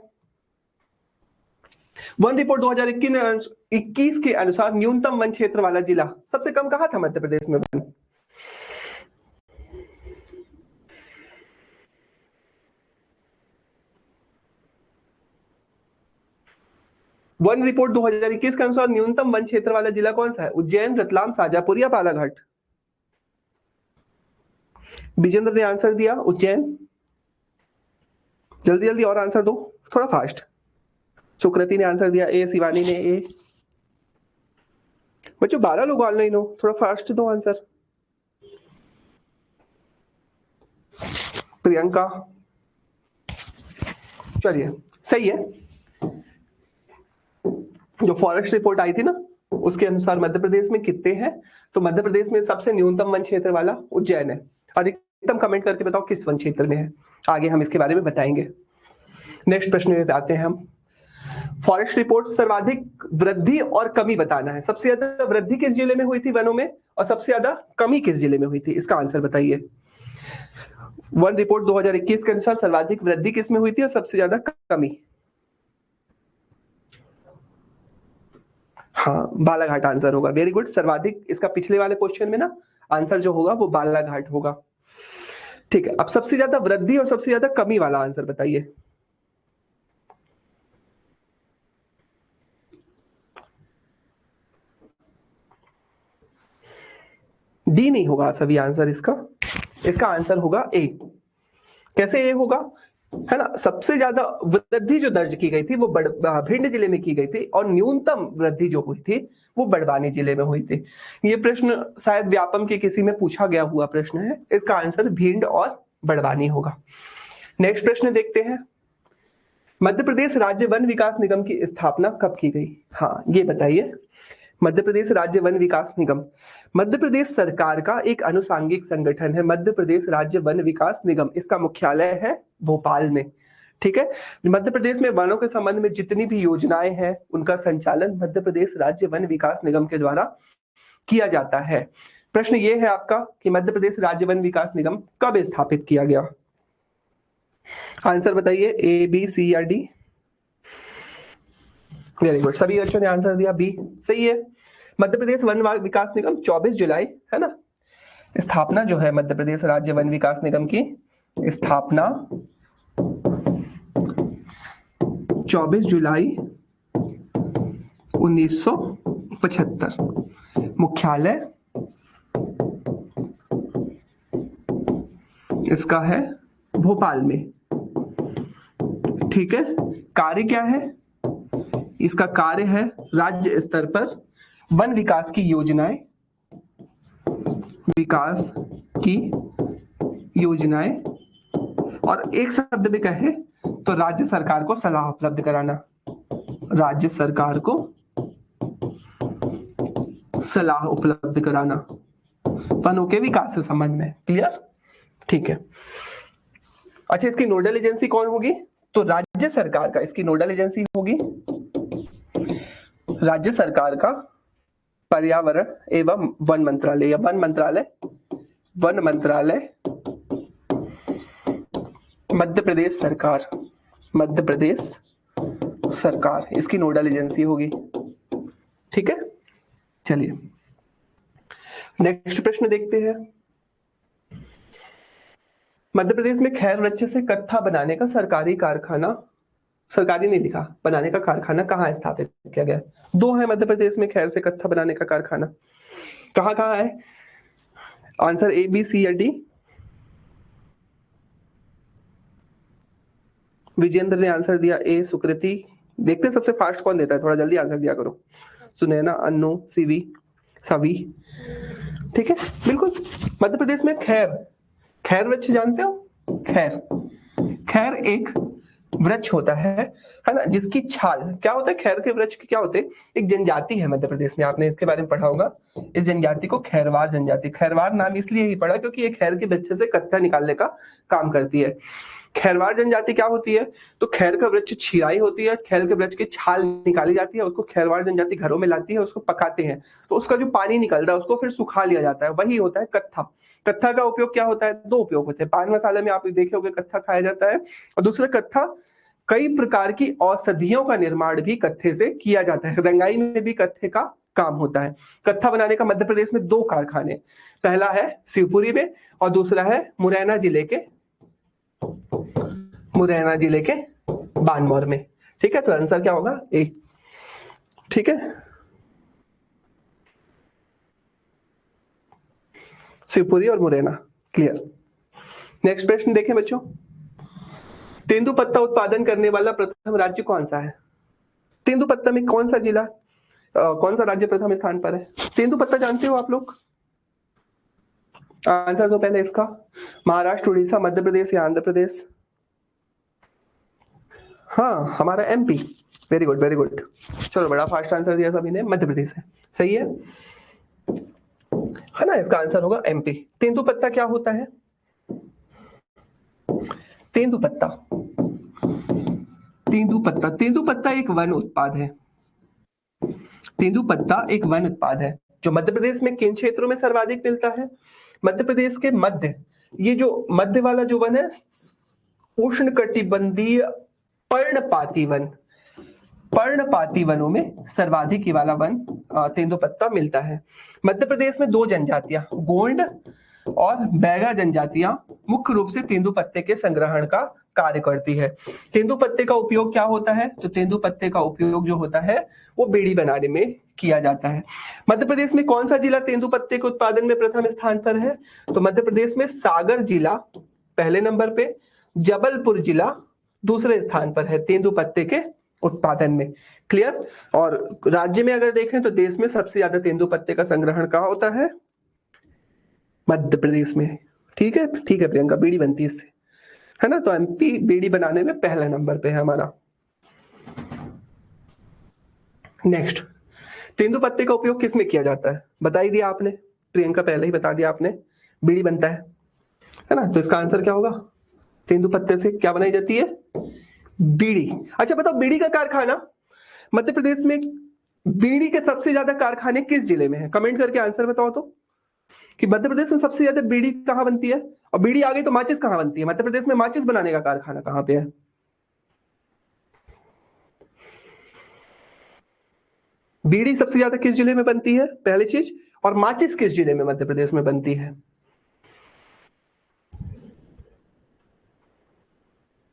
वन रिपोर्ट 2021 के अनुसार न्यूनतम वन क्षेत्र वाला जिला सबसे कम कहां था मध्य प्रदेश में? वन रिपोर्ट 2021 के अनुसार न्यूनतम वन क्षेत्र वाला जिला कौन सा है? उज्जैन, रतलाम, शाजापुर या बालाघाट? विजेंद्र ने आंसर दिया उज्जैन। जल्दी जल्दी और आंसर दो, थोड़ा फास्ट। सुकृति ने आंसर दिया ए, शिवानी ने ए। बच्चों 12 लोग ऑनलाइन हो, थोड़ा फास्ट दो आंसर। प्रियंका, चलिए सही है। जो फॉरेस्ट रिपोर्ट आई थी ना उसके अनुसार मध्य प्रदेश में कितने हैं? तो मध्य प्रदेश में सबसे न्यूनतम वन क्षेत्र वाला उज्जैन है। अधिकतम कमेंट करके बताओ किस वन क्षेत्र में है, आगे हम इसके बारे में बताएंगे। नेक्स्ट प्रश्न में आते हैं हम। फॉरेस्ट रिपोर्ट सर्वाधिक वृद्धि और कमी बताना है। सबसे ज्यादा वृद्धि किस जिले में हुई थी वनों में, और सबसे ज्यादा कमी किस जिले में हुई थी? इसका आंसर बताइए। वन रिपोर्ट 2021 के अनुसार सर्वाधिक वृद्धि किस में हुई थी और सबसे ज्यादा कमी? हाँ, बालाघाट आंसर होगा। वेरी गुड, सर्वाधिक इसका पिछले वाले क्वेश्चन में ना आंसर जो होगा वो बालाघाट होगा। ठीक है, अब सबसे ज्यादा वृद्धि और सबसे ज्यादा कमी वाला आंसर बताइए। डी नहीं होगा सभी आंसर इसका आंसर होगा ए। कैसे ए होगा? है ना, सबसे ज्यादा वृद्धि जो दर्ज की गई थी वो भिंड जिले में की गई थी, और न्यूनतम वृद्धि जो हुई थी वो बड़वानी जिले में हुई थी। ये प्रश्न शायद व्यापम के किसी में पूछा गया हुआ प्रश्न है, इसका आंसर भिंड और बड़वानी होगा। नेक्स्ट प्रश्न देखते हैं, मध्य प्रदेश राज्य वन विकास निगम की स्थापना कब की गई? हाँ, ये बताइए। मध्य प्रदेश राज्य वन विकास निगम मध्य प्रदेश सरकार का एक अनुसांगिक संगठन है। मध्य प्रदेश राज्य वन विकास निगम, इसका मुख्यालय है भोपाल में। ठीक है, मध्य प्रदेश में वनों के संबंध में जितनी भी योजनाएं हैं उनका संचालन मध्य प्रदेश राज्य वन विकास निगम के द्वारा किया जाता है। प्रश्न ये है आपका कि मध्य प्रदेश राज्य वन विकास निगम कब स्थापित किया गया? आंसर बताइए, ए बी सी या डी? वेरी गुड, सभी बच्चों ने आंसर दिया बी, सही है। मध्य प्रदेश वन विकास निगम 24 जुलाई, है ना, स्थापना जो है मध्य प्रदेश राज्य वन विकास निगम की स्थापना 24 जुलाई 1975। मुख्यालय इसका है भोपाल में। ठीक है, कार्य क्या है इसका? कार्य है राज्य स्तर पर वन विकास की योजनाएं और एक शब्द में कहे तो राज्य सरकार को सलाह उपलब्ध कराना। राज्य सरकार को सलाह उपलब्ध कराना वनों के विकास से संबंध में। क्लियर? ठीक है। अच्छा, इसकी नोडल एजेंसी कौन होगी? तो राज्य सरकार का इसकी नोडल एजेंसी होगी राज्य सरकार का पर्यावरण एवं वन मंत्रालय या वन मंत्रालय मध्य प्रदेश सरकार इसकी नोडल एजेंसी होगी। ठीक है, चलिए नेक्स्ट प्रश्न देखते हैं। मध्य प्रदेश में खैर वृक्ष से कत्था बनाने का सरकारी नहीं लिखा, बनाने का कारखाना कहाँ स्थापित किया गया? दो है मध्य प्रदेश में खैर से कत्था बनाने का कारखाना, कहाँ है? आंसर ए बी सी या डी? विजेंद्र ने आंसर दिया ए। सुकृति, देखते हैं सबसे फास्ट कौन देता है, थोड़ा जल्दी आंसर दिया करो। सुनैना, अन्नू, सीवी, सभी। ठीक है, बिल्कुल। मध्य प्रदेश में खैर वृक्ष जानते हो? खैर एक वृक्ष होता है ना, जिसकी छाल क्या होता है? खैर के वृक्ष की क्या होते हैं? एक जनजाति है मध्य प्रदेश में, आपने इसके बारे में पढ़ा होगा। इस जनजाति को खैरवार जनजाति, खैरवार नाम इसलिए ही पड़ा क्योंकि ये खैर के वृक्ष से कत्था निकालने का काम करती है। खैरवार जनजाति क्या होती है? तो खैर का वृक्ष छिराई होती है, खैर के वृक्ष की छाल निकाली जाती है, उसको खैरवार जनजाति घरों में लाती है, उसको पकाते हैं, तो उसका जो पानी निकलता है उसको फिर सुखा लिया जाता है, वही होता है कत्था। कत्था का उपयोग क्या होता है? दो उपयोग होते हैं। पान मसाले में आप देखे होंगे कत्था खाया जाता है, और दूसरा कत्था कई प्रकार की औषधियों का निर्माण भी कत्थे से किया जाता है। रंगाई में भी कत्थे का काम होता है। कत्था बनाने का मध्य प्रदेश में दो कारखाने, पहला है शिवपुरी में और दूसरा है मुरैना जिले के बानमौर में। ठीक है, तो आंसर क्या होगा? ए। ठीक है, शिवपुरी और मुरैना। क्लियर? नेक्स्ट प्रश्न देखें बच्चों, तेंदुपत्ता उत्पादन करने वाला प्रथम राज्य कौन सा है? तेंदुपत्ता में कौन सा जिला, कौन सा राज्य प्रथम स्थान पर है? तेंदुपत्ता जानते हो आप लोग? आंसर दो पहले इसका। महाराष्ट्र, उड़ीसा, मध्य प्रदेश या आंध्र प्रदेश? हाँ, हमारा MP. Very good, very good. चलो, बड़ा फास्ट आंसर दिया सभी ने, मध्य प्रदेश है। सही है ना? इसका आंसर होगा एमपी। तेंदुपत्ता क्या होता है? तेंदुपत्ता एक वन उत्पाद है। तेंदुपत्ता एक वन उत्पाद है जो मध्य प्रदेश में किन क्षेत्रों में सर्वाधिक मिलता है? मध्य प्रदेश के मध्य, ये जो मध्य वाला जो वन है, उष्णकटिबंधीय पर्णपाती वनों में सर्वाधिक ये वाला वन तेंदुपत्ता मिलता है। मध्य प्रदेश में दो जनजातियां, गोंड और बैगा जनजातियां मुख्य रूप से तेंदुपत्ते के संग्रहण का कार्य करती है। तेंदुपत्ते का उपयोग क्या होता है? तो तेंदुपत्ते का उपयोग जो होता है वो बीड़ी बनाने में किया जाता है। मध्य प्रदेश में कौन सा जिला तेंदुपत्ते के उत्पादन में प्रथम स्थान पर है? तो मध्य प्रदेश में सागर जिला पहले नंबर पे, जबलपुर जिला दूसरे स्थान पर है तेंदुपत्ते के उत्पादन में। क्लियर। और राज्य में अगर देखें तो देश में सबसे ज्यादा तेंदुपत्ते का संग्रहण कहाँ होता है? मध्य प्रदेश में। ठीक है प्रियंका, बीड़ी बनती है इससे, है ना। तो एमपी बीड़ी बनाने में पहला नंबर पे है हमारा। नेक्स्ट, तेंदुपत्ते का उपयोग किस में किया जाता है? बता ही दिया आपने, प्रियंका पहले ही बता दिया आपने, बीड़ी बनता है ना। तो इसका आंसर क्या होगा? तेंदुपत्ते से क्या बनाई जाती है? बीड़ी। अच्छा बताओ, बीड़ी का कारखाना मध्य प्रदेश में, बीड़ी के सबसे ज्यादा कारखाने किस जिले में है? कमेंट करके आंसर बताओ तो, कि मध्य प्रदेश में सबसे ज्यादा बीड़ी कहां बनती है? और बीड़ी आ गई तो माचिस कहां बनती है? मध्य प्रदेश में माचिस बनाने का कारखाना कहां पे है? बीड़ी सबसे ज्यादा किस जिले में बनती है, पहली चीज, और माचिस किस जिले में मध्य प्रदेश में बनती है?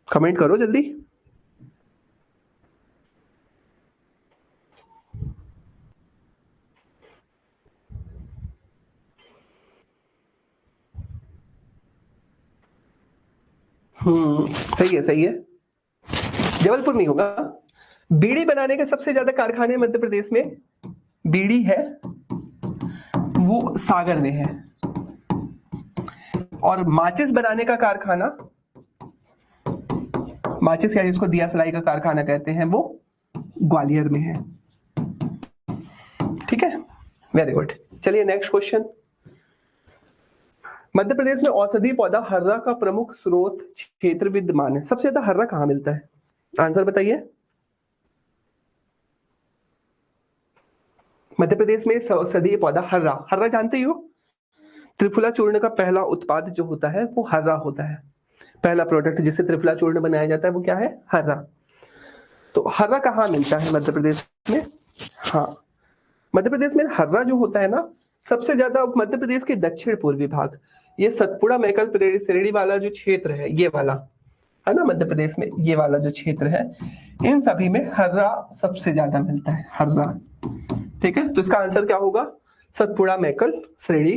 कमेंट करो जल्दी। सही है सही है, जबलपुर नहीं होगा। बीड़ी बनाने के सबसे ज्यादा कारखाने मध्य प्रदेश में, बीड़ी है वो सागर में है, और माचिस बनाने का कारखाना, माचिस या जिसको दिया सलाई का कारखाना कहते हैं, वो ग्वालियर में है। ठीक है, वेरी गुड। चलिए नेक्स्ट क्वेश्चन। मध्य प्रदेश में औषधीय पौधा हर्रा का प्रमुख स्रोत क्षेत्र विद्यमान है। सबसे ज्यादा हर्रा कहां मिलता है? आंसर बताइए। मध्य प्रदेश में औषधीय पौधा हर्रा, हर्रा जानते ही हो, त्रिफला चूर्ण का पहला उत्पाद जो होता है वो हर्रा होता है। पहला प्रोडक्ट जिससे त्रिफला चूर्ण बनाया जाता है वो क्या है? हर्रा। तो हर्रा कहाँ मिलता है मध्य प्रदेश में? हाँ, मध्य प्रदेश में हर्रा जो होता है ना, सबसे ज्यादा मध्य प्रदेश के दक्षिण पूर्वी भाग, ये सतपुड़ा मैकल श्रेणी वाला जो क्षेत्र है, ये वाला है ना, मध्य प्रदेश में ये वाला जो क्षेत्र है, इन सभी में हर्रा सबसे ज्यादा मिलता है, हर्रा। ठीक है, तो इसका आंसर क्या होगा? सतपुड़ा मैकल श्रेणी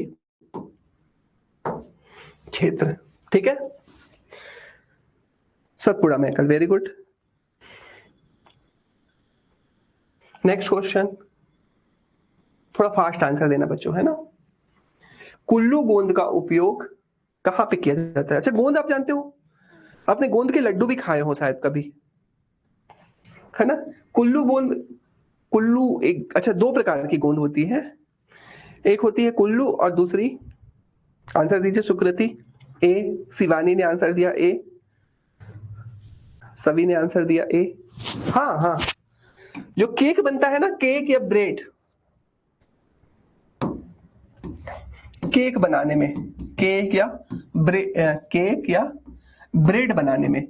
क्षेत्र। ठीक है, Satpura Maikal, very good. Next question, थोड़ा फास्ट आंसर देना बच्चों, है ना। कुल्लू गोंद का उपयोग कहां पे किया जाता है? अच्छा, गोंद आप जानते हो, आपने गोंद के लड्डू भी खाए हो शायद कभी, है ना। कुल्लू गोंद, कुल्लू एक, अच्छा दो प्रकार की गोंद होती है, एक होती है कुल्लू और दूसरी, आंसर दीजिए सुकृति। ए, शिवानी ने आंसर दिया ए, सभी ने आंसर दिया ए। हाँ हाँ, जो केक बनता है ना, केक या ब्रेड, केक बनाने में, केक या ब्रेड बनाने में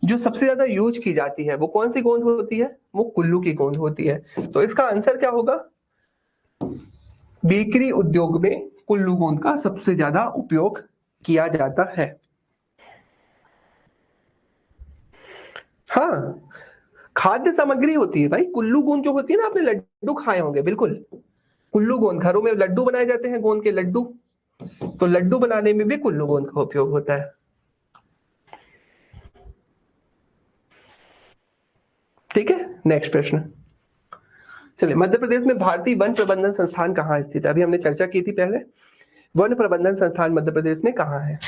जो सबसे ज्यादा यूज की जाती है वो कौन सी गोंद होती है? वो कुल्लू की गोंद होती है। तो इसका आंसर क्या होगा? बेकरी उद्योग में कुल्लू गोंद का सबसे ज्यादा उपयोग किया जाता है। हाँ, खाद्य सामग्री होती है भाई कुल्लू गोंद जो होती है ना, आपने लड्डू खाए होंगे बिल्कुल। कुल्लू गोंद, घरों में लड्डू बनाए जाते हैं, गोंद के लड्डू, तो लड्डू बनाने में भी कुल्लू गोंद का उपयोग होता है। ठीक है, नेक्स्ट प्रश्न। चलिए, मध्य प्रदेश में भारतीय वन प्रबंधन संस्थान कहाँ स्थित है? अभी हमने चर्चा की थी पहले, वन प्रबंधन संस्थान मध्य प्रदेश में कहाँ है?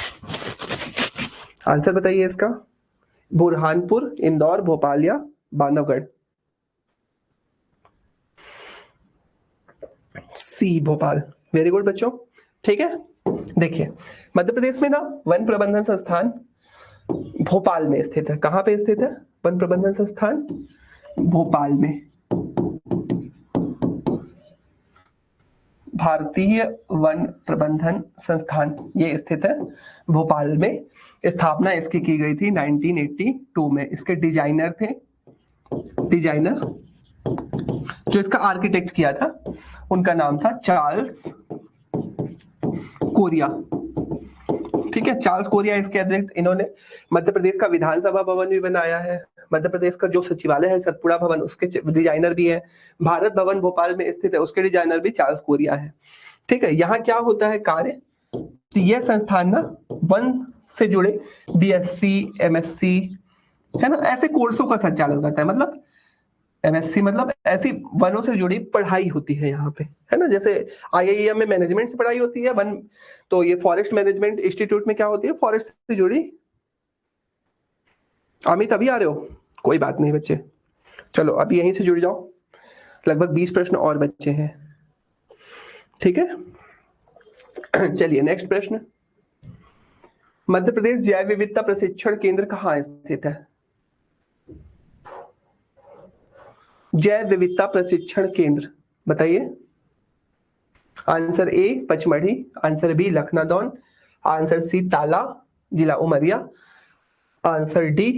आंसर बताइए इसका। बुरहानपुर, इंदौर, भोपाल या बांधवगढ़? सी, भोपाल, वेरी गुड बच्चों। ठीक है, देखिए मध्य प्रदेश में ना वन प्रबंधन संस्थान भोपाल में स्थित है। कहां पे स्थित है वन प्रबंधन संस्थान? भोपाल में। भारतीय वन प्रबंधन संस्थान ये स्थित है भोपाल में। स्थापना इसकी की गई थी 1982 में। इसके डिजाइनर थे, डिजाइनर जो इसका आर्किटेक्ट किया था उनका नाम था चार्ल्स कोरिया। ठीक है, चार्ल्स कोरिया। इसके अतिरिक्त इन्होंने मध्य प्रदेश का विधानसभा भवन भी बनाया है, मध्य प्रदेश का जो सचिवालय है सतपुड़ा भवन, उसके डिजाइनर भी है। भारत भवन भोपाल में स्थित है, उसके डिजाइनर भी चार्ल्स कोरिया है। ठीक है, यहाँ क्या होता है कार्य? तो यह संस्थान ना वन से जुड़े बीएससी, एमएससी, है ना, ऐसे कोर्सों का संचालन करता है। मतलब एमएससी मतलब ऐसी वनों से जुड़ी पढ़ाई होती है यहाँ पे, है ना। जैसे आईआईएम में मैनेजमेंट से पढ़ाई होती है वन, तो ये फॉरेस्ट मैनेजमेंट इंस्टीट्यूट में क्या होती है, फॉरेस्ट से जुड़ी। अमित अभी आ रहे हो? कोई बात नहीं बच्चे, चलो अब यहीं से जुड़ जाओ। लगभग 20 प्रश्न और बच्चे हैं, ठीक है। चलिए नेक्स्ट प्रश्न। मध्य प्रदेश जैव विविधता प्रशिक्षण केंद्र कहाँ स्थित है? जैव विविधता प्रशिक्षण केंद्र बताइए। Answer A Pachmarhi, answer B Lakhnadon, answer C Tala, जिला उमरिया, आंसर डी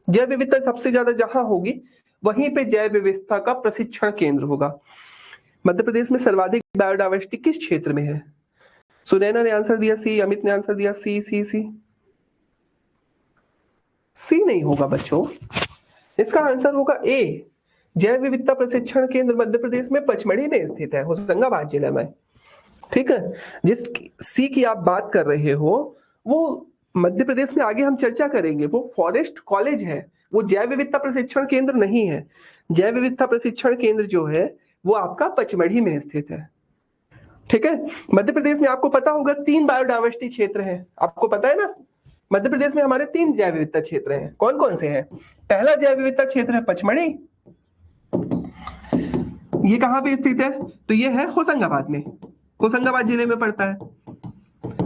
जैव विविधता सबसे ज्यादा जहां होगी वहीं पे जैव विविधता का प्रशिक्षण केंद्र होगा। मध्य प्रदेश में सर्वाधिक बायोडायवर्सिटी किस क्षेत्र में है? सुनैना ने आंसर दिया सी, अमित ने आंसर दिया सी सी सी सी नहीं होगा बच्चों, इसका आंसर होगा ए। जैव विविधता प्रशिक्षण केंद्र मध्य प्रदेश में पचमढ़ी में स्थित है, होशंगाबाद जिले में, ठीक है। जिस सी की आप बात कर रहे हो वो मध्य प्रदेश में आगे हम चर्चा करेंगे, वो फॉरेस्ट कॉलेज है, वो जैव विविधता प्रशिक्षण केंद्र नहीं है। जैव विविधता प्रशिक्षण केंद्र जो है वो आपका पचमढ़ी में स्थित है, ठीक है। मध्य प्रदेश में आपको पता होगा 3 बायोडायवर्सिटी क्षेत्र है, आपको पता है ना। मध्य प्रदेश में हमारे 3 जैव विविधता क्षेत्र हैं, कौन कौन से हैं? पहला जैव विविधता क्षेत्र है पचमढ़ी, ये कहां पे स्थित है? तो ये है होशंगाबाद में, होशंगाबाद जिले में पड़ता है,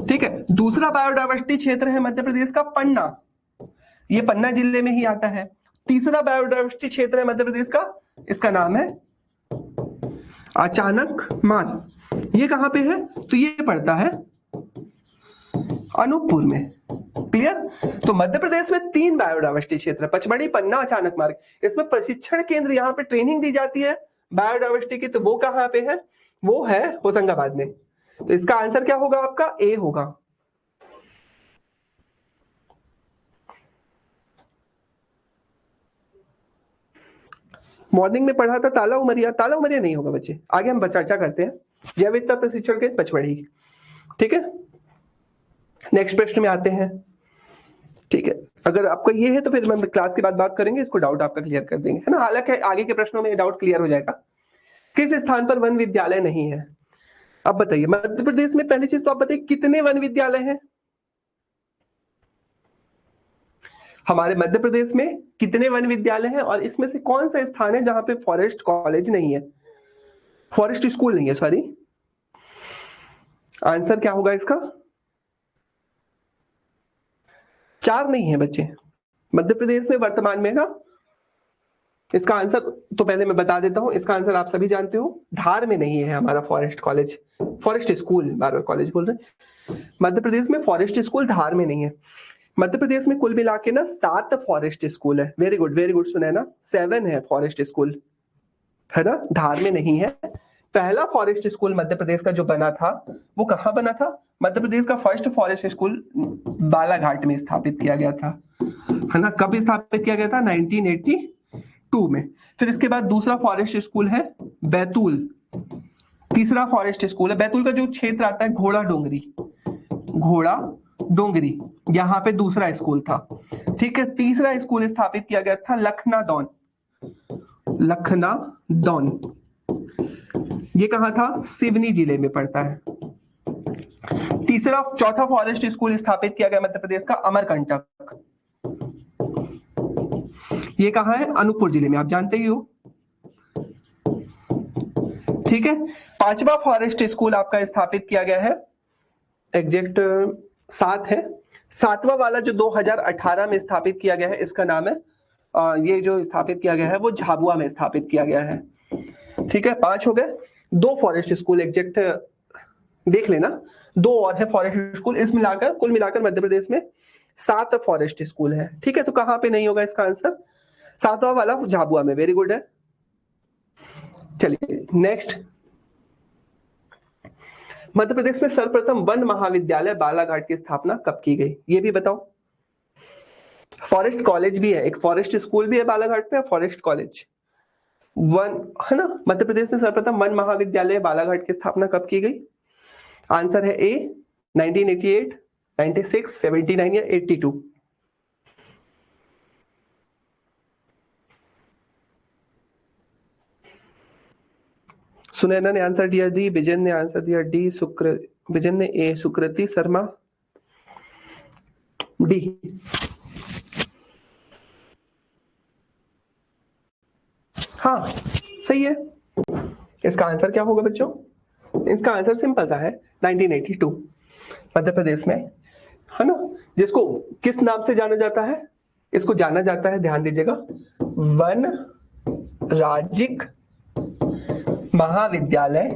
ठीक है। दूसरा बायोडायवर्सिटी क्षेत्र है मध्य प्रदेश का पन्ना, ये पन्ना जिले में ही आता है। तीसरा बायोडायवर्सिटी क्षेत्र है मध्य प्रदेश का, इसका नाम है अचानक माल, ये कहां पे है? तो ये पड़ता है अनूपपुर में, क्लियर। तो मध्य प्रदेश में 3 बायोडायवर्सिटी क्षेत्र, पचमढ़ी, पन्ना, अचानक मार्ग। इसमें प्रशिक्षण केंद्र, यहाँ पे ट्रेनिंग दी जाती है बायोडायवर्सिटी की, तो वो कहां पे है? वो है होशंगाबाद में। तो इसका आंसर क्या होगा आपका? ए होगा। मॉर्निंग में पढ़ा था ताला उमरिया, ताला उमरिया नहीं होगा बच्चे, आगे हम चर्चा करते हैं। जैव विविधता प्रशिक्षण के पचमढ़ी, ठीक है। नेक्स्ट प्रश्न में आते हैं, ठीक है। अगर आपका ये है तो फिर हम क्लास के बाद बात करेंगे, इसको डाउट आपका क्लियर कर देंगे, है ना। हालांकि आगे के प्रश्नों में डाउट क्लियर हो जाएगा। किस स्थान पर वन विद्यालय नहीं है? अब बताइए, मध्य प्रदेश में पहली चीज तो आप बताइए कितने वन विद्यालय हैं? हमारे मध्य प्रदेश में कितने वन विद्यालय हैं और इसमें से कौन सा स्थान है जहां पे फॉरेस्ट कॉलेज नहीं है, फॉरेस्ट स्कूल नहीं है, सॉरी। आंसर क्या होगा इसका? 4 नहीं है बच्चे मध्य प्रदेश में वर्तमान में ना। इसका आंसर तो पहले मैं बता देता हूं, इसका आंसर आप सभी जानते हो, धार में नहीं है हमारा फॉरेस्ट कॉलेज, फॉरेस्ट स्कूल, बार बार कॉलेज बोल रहे हैं। मध्य प्रदेश में फॉरेस्ट स्कूल धार में नहीं है। मध्य प्रदेश में कुल मिला के ना 7 फॉरेस्ट स्कूल है। वेरी गुड सुने ना, 7 है फॉरेस्ट स्कूल, है ना, धार में नहीं है। पहला फॉरेस्ट स्कूल मध्य प्रदेश का जो बना था वो कहां बना था? मध्य प्रदेश का फर्स्ट फॉरेस्ट स्कूल बालाघाट में स्थापित किया गया था, है ना। कब स्थापित किया गया था? 1982 में। फिर इसके बाद दूसरा फॉरेस्ट स्कूल है बैतूल, तीसरा फॉरेस्ट स्कूल है बैतूल का जो क्षेत्र आता है घोड़ा डोंगरी, घोड़ा डोंगरी, यहां पे दूसरा स्कूल था, ठीक है। तीसरा स्कूल स्थापित किया गया था लखनादौन, लखनादौन, ये कहां था? सिवनी जिले में पड़ता है। चौथा फॉरेस्ट स्कूल स्थापित किया गया मध्य प्रदेश का अमरकंटक, ये कहां है? अनूपपुर जिले में, आप जानते ही हो, ठीक है। 5वां फॉरेस्ट स्कूल आपका स्थापित किया गया है, एग्जैक्ट 7 है, 7वां वाला जो 2018 में स्थापित किया गया है, इसका नाम है ये जो स्थापित किया गया है वो झाबुआ में स्थापित किया गया है, ठीक है। 5 हो गए। 2 फॉरेस्ट स्कूल एग्जैक्ट देख लेना, 2 और है फॉरेस्ट स्कूल, इस मिलाकर कुल मिलाकर मध्य प्रदेश में 7 फॉरेस्ट स्कूल है, ठीक है। तो कहां पे नहीं होगा इसका आंसर? 7वां वाला झाबुआ में, वेरी गुड है। चलिए नेक्स्ट, मध्य प्रदेश में सर्वप्रथम वन महाविद्यालय बालाघाट की स्थापना कब की गई? ये भी बताओ। फॉरेस्ट कॉलेज भी है, एक फॉरेस्ट स्कूल भी है बालाघाट में, फॉरेस्ट कॉलेज, वन, है ना। मध्य प्रदेश में सर्वप्रथम वन महाविद्यालय बालाघाट की स्थापना कब की गई? आंसर है ए 1988, 96, 79 या 82? सुनैना ने आंसर दिया डी, विजन ने आंसर दिया डी, विजन ने ए, सुकृति शर्मा डी। हाँ सही है। इसका आंसर क्या होगा बच्चों? इसका आंसर सिंपल सा है, 1982 मध्य प्रदेश में, है ना, जिसको किस नाम से जाना जाता है? इसको जाना जाता है, ध्यान दीजिएगा, वन राज्यिक महाविद्यालय,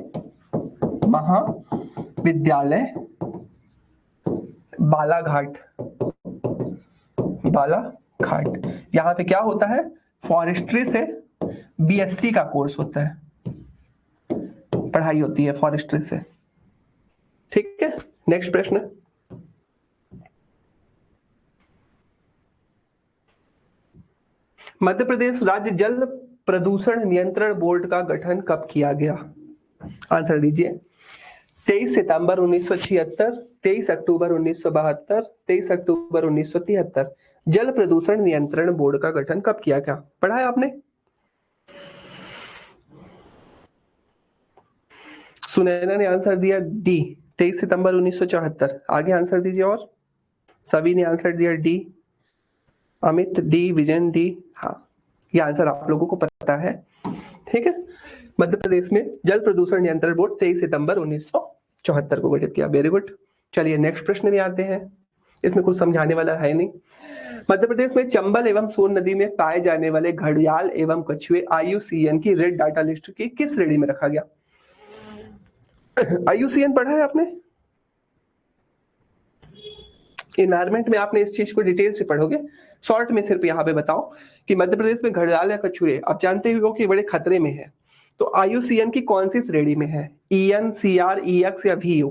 महाविद्यालय बालाघाट। बालाघाट यहाँ पे क्या होता है? फॉरेस्ट्री से बीएससी का कोर्स होता है, पढ़ाई होती है फॉरेस्ट्री से। ठीक है, नेक्स्ट प्रश्न। मध्य प्रदेश राज्य जल प्रदूषण नियंत्रण बोर्ड का गठन कब किया गया? आंसर दीजिए। 23 सितंबर 1976, 23 अक्टूबर 1972, 23 अक्टूबर 1973। जल प्रदूषण नियंत्रण बोर्ड का गठन कब किया गया? पढ़ा है आपने? सुनैना ने आंसर दिया डी, 23 सितंबर 1974। आगे आंसर दीजिए। और सभी ने आंसर दिया D, Amit D, vision D. हाँ, ये आंसर आप लोगों को पता है। ठीक है, मध्य प्रदेश में जल प्रदूषण नियंत्रण बोर्ड 23 सितंबर 1974 को गठित किया। Very good. चलिए नेक्स्ट प्रश्न में आते हैं, इसमें कुछ समझाने वाला है नहीं। मध्य प्रदेश में चंबल एवं सोन नदी में पाए जाने वाले घड़ियाल एवं कछुए IUCN की रेड डाटा लिस्ट की किस श्रेणी में रखा गया? IUCN पढ़ा है आपने? इन्वायरमेंट में आपने इस चीज को डिटेल से पढ़ोगे। शॉर्ट में सिर्फ यहाँ पे बताओ कि मध्य प्रदेश में घड़ियाल या कछुए आप जानते हो कि बड़े खतरे में है, तो IUCN की कौन सी श्रेणी में है? EN, CR, EX या VU?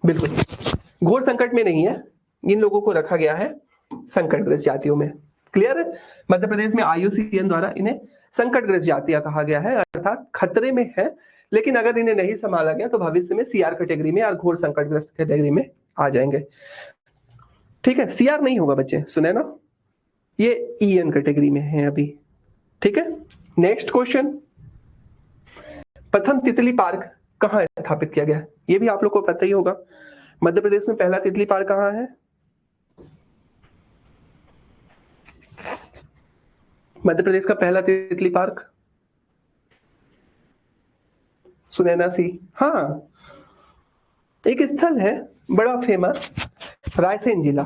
बिल्कुल घोर संकट में नहीं है, इन लोगों को रखा गया है संकटग्रस्त जातियों में। क्लियर है? मध्य प्रदेश में IUCN द्वारा इन्हें संकटग्रस्त जातियां कहा गया है, अर्थात खतरे में है, लेकिन अगर इन्हें नहीं संभाला गया तो भविष्य में CR कैटेगरी में या घोर संकटग्रस्त कैटेगरी में आ जाएंगे। ठीक है, CR नहीं होगा बच्चे, सुने ना, ये EN कैटेगरी में है अभी। ठीक है, नेक्स्ट क्वेश्चन। प्रथम तितली पार्क कहाँ स्थापित किया गया? ये भी आप लोग को पता ही होगा। मध्य प्रदेश में पहला तितली पार्क कहाँ है? मध्य प्रदेश का पहला तितली पार्क सुनैना सी। हाँ, एक स्थल है बड़ा फेमस, रायसेन जिला।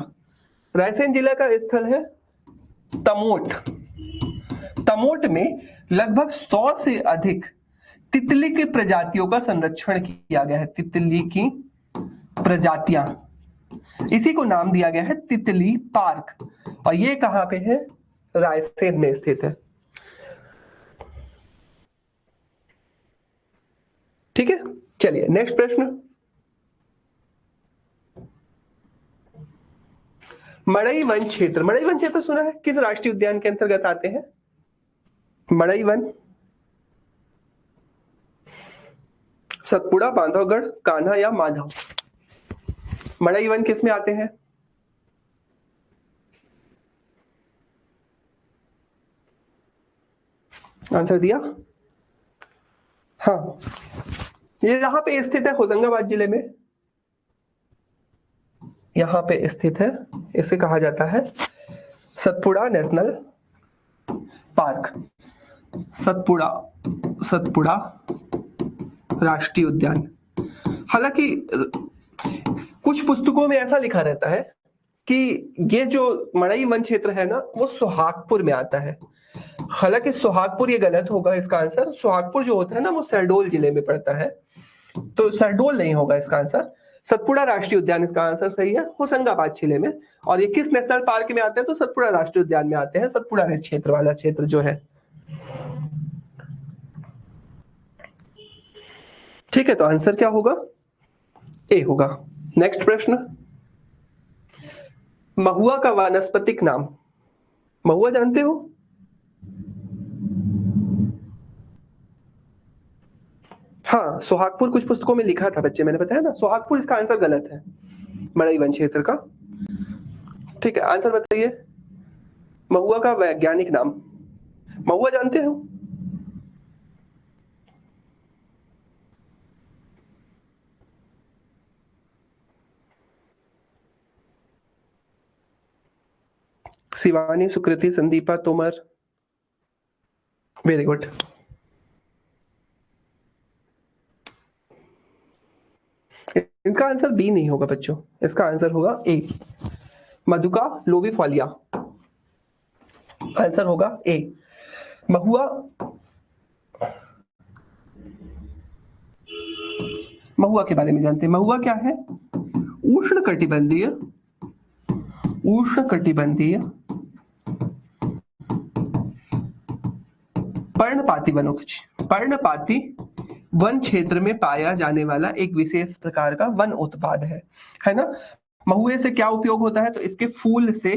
रायसेन जिला का स्थल है तमोट। तमोट में लगभग 100 से अधिक तितली की प्रजातियों का संरक्षण किया गया है। तितली की प्रजातियां, इसी को नाम दिया गया है तितली पार्क, और ये कहां पे है? रायसेन में स्थित है। ठीक है, चलिए नेक्स्ट प्रश्न। मड़ई वन क्षेत्र, मड़ई वन क्षेत्र सुना है? किस राष्ट्रीय उद्यान के अंतर्गत आते हैं मड़ई वन? सतपुड़ा, बांधवगढ़, कान्हा या माधव? मड़ई वन किस में आते हैं? आंसर दिया? हाँ, ये यहां पे स्थित है होशंगाबाद जिले में, यहां पे स्थित है। इसे कहा जाता है सतपुड़ा नेशनल पार्क, सतपुड़ा राष्ट्रीय उद्यान। हालांकि कुछ पुस्तकों में ऐसा लिखा रहता है कि ये जो मड़ई वन क्षेत्र है ना, वो सोहागपुर में आता है। हालांकि सोहागपुर, ये गलत होगा इसका आंसर। सोहागपुर जो होता है ना, वो शहडोल जिले में पड़ता है, तो शहडोल नहीं होगा इसका आंसर। सतपुड़ा राष्ट्रीय उद्यान इसका आंसर सही है, होशंगाबाद जिले में। और ये किस नेशनल पार्क में आते हैं? तो सतपुड़ा राष्ट्रीय उद्यान में आते हैं, सतपुड़ा क्षेत्र वाला क्षेत्र जो है। ठीक है, तो आंसर क्या होगा? ए होगा। नेक्स्ट प्रश्न। महुआ का वानस्पतिक नाम, महुआ जानते हो? हाँ, सोहागपुर कुछ पुस्तकों में लिखा था बच्चे, मैंने बताया ना, सोहागपुर इसका आंसर गलत है, मड़ई वन क्षेत्र का। ठीक है, आंसर बताइए। महुआ का वैज्ञानिक नाम, महुआ जानते हो? शिवानी, सुकृति, संदीपा, तोमर। Very good. इसका आंसर बी नहीं होगा बच्चों, इसका आंसर होगा ए, मधुका लोबिफोलिया। आंसर होगा ए। महुआ, महुआ के बारे में जानते हैं। महुआ क्या है? उष्णकटिबंधीय, उष्णकटिबंधीय पर्णपाती वनोक्ष, पर्णपाती वन क्षेत्र में पाया जाने वाला एक विशेष प्रकार का वन उत्पाद है ना। महुए से क्या उपयोग होता है? तो इसके फूल से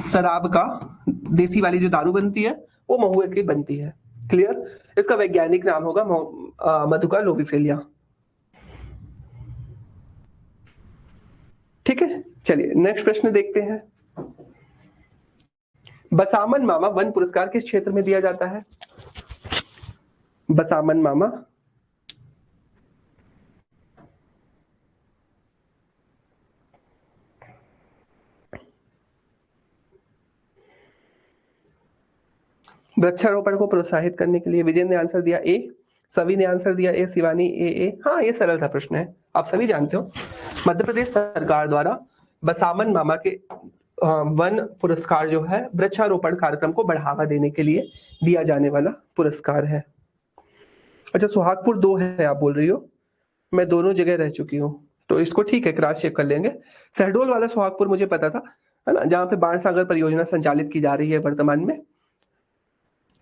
शराब का, देसी वाली जो दारू बनती है वो महुए की बनती है। क्लियर? इसका वैज्ञानिक नाम होगा मधुका लोबिफेलिया। ठीक है, चलिए नेक्स्ट प्रश्न देखते हैं। बसामन मामा वन पुरस्कार किस क्षेत्र में दिया जाता है? बसामन मामा वृक्षारोपण को प्रोत्साहित करने के लिए। विजय ने आंसर दिया ए, सभी ने आंसर दिया ए, शिवानी ए। हाँ, ये सरल सा प्रश्न है, आप सभी जानते हो। मध्य प्रदेश सरकार द्वारा बसामन मामा के वन पुरस्कार जो है वृक्षारोपण कार्यक्रम को बढ़ावा देने के लिए दिया जाने वाला पुरस्कार है। अच्छा, सुहागपुर 2 है आप बोल रही हो, मैं दोनों जगह रह चुकी हूँ, तो इसको ठीक है क्रॉस चेक कर लेंगे। शहडोल वाला सुहागपुर मुझे पता था, है ना, जहाँ पे बाण सागर परियोजना संचालित की जा रही है वर्तमान में।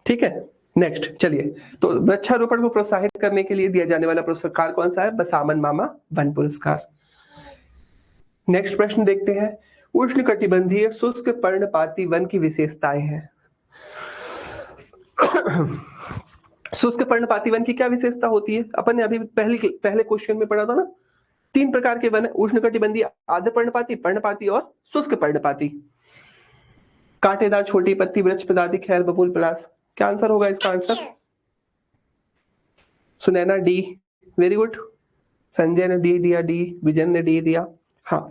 ठीक है, नेक्स्ट चलिए। तो वृक्षारोपण को प्रोत्साहित करने के लिए दिया जाने वाला पुरस्कार कौन सा है? बसामन मामा वन पुरस्कार। नेक्स्ट प्रश्न देखते हैं। उष्णकटिबंधीय शुष्क पर्णपाती वन की विशेषताएं हैं। शुष्क पर्णपाती वन की क्या विशेषता होती है? अपन ने अभी पहले क्वेश्चन में पढ़ा था ना, 3 प्रकार के वन है, उष्णकटिबंधीय, आर्द्र पर्णपाती, पर्णपाती और शुष्क पर्णपाती। कांटेदार छोटी पत्ती वृक्ष, प्रजाति खैर, बबूल, पलाश। क्या आंसर होगा इसका? Answer Sunaina D, very good. Sanjay ने डी दिया, डी। विजन ने डी दिया। हाँ,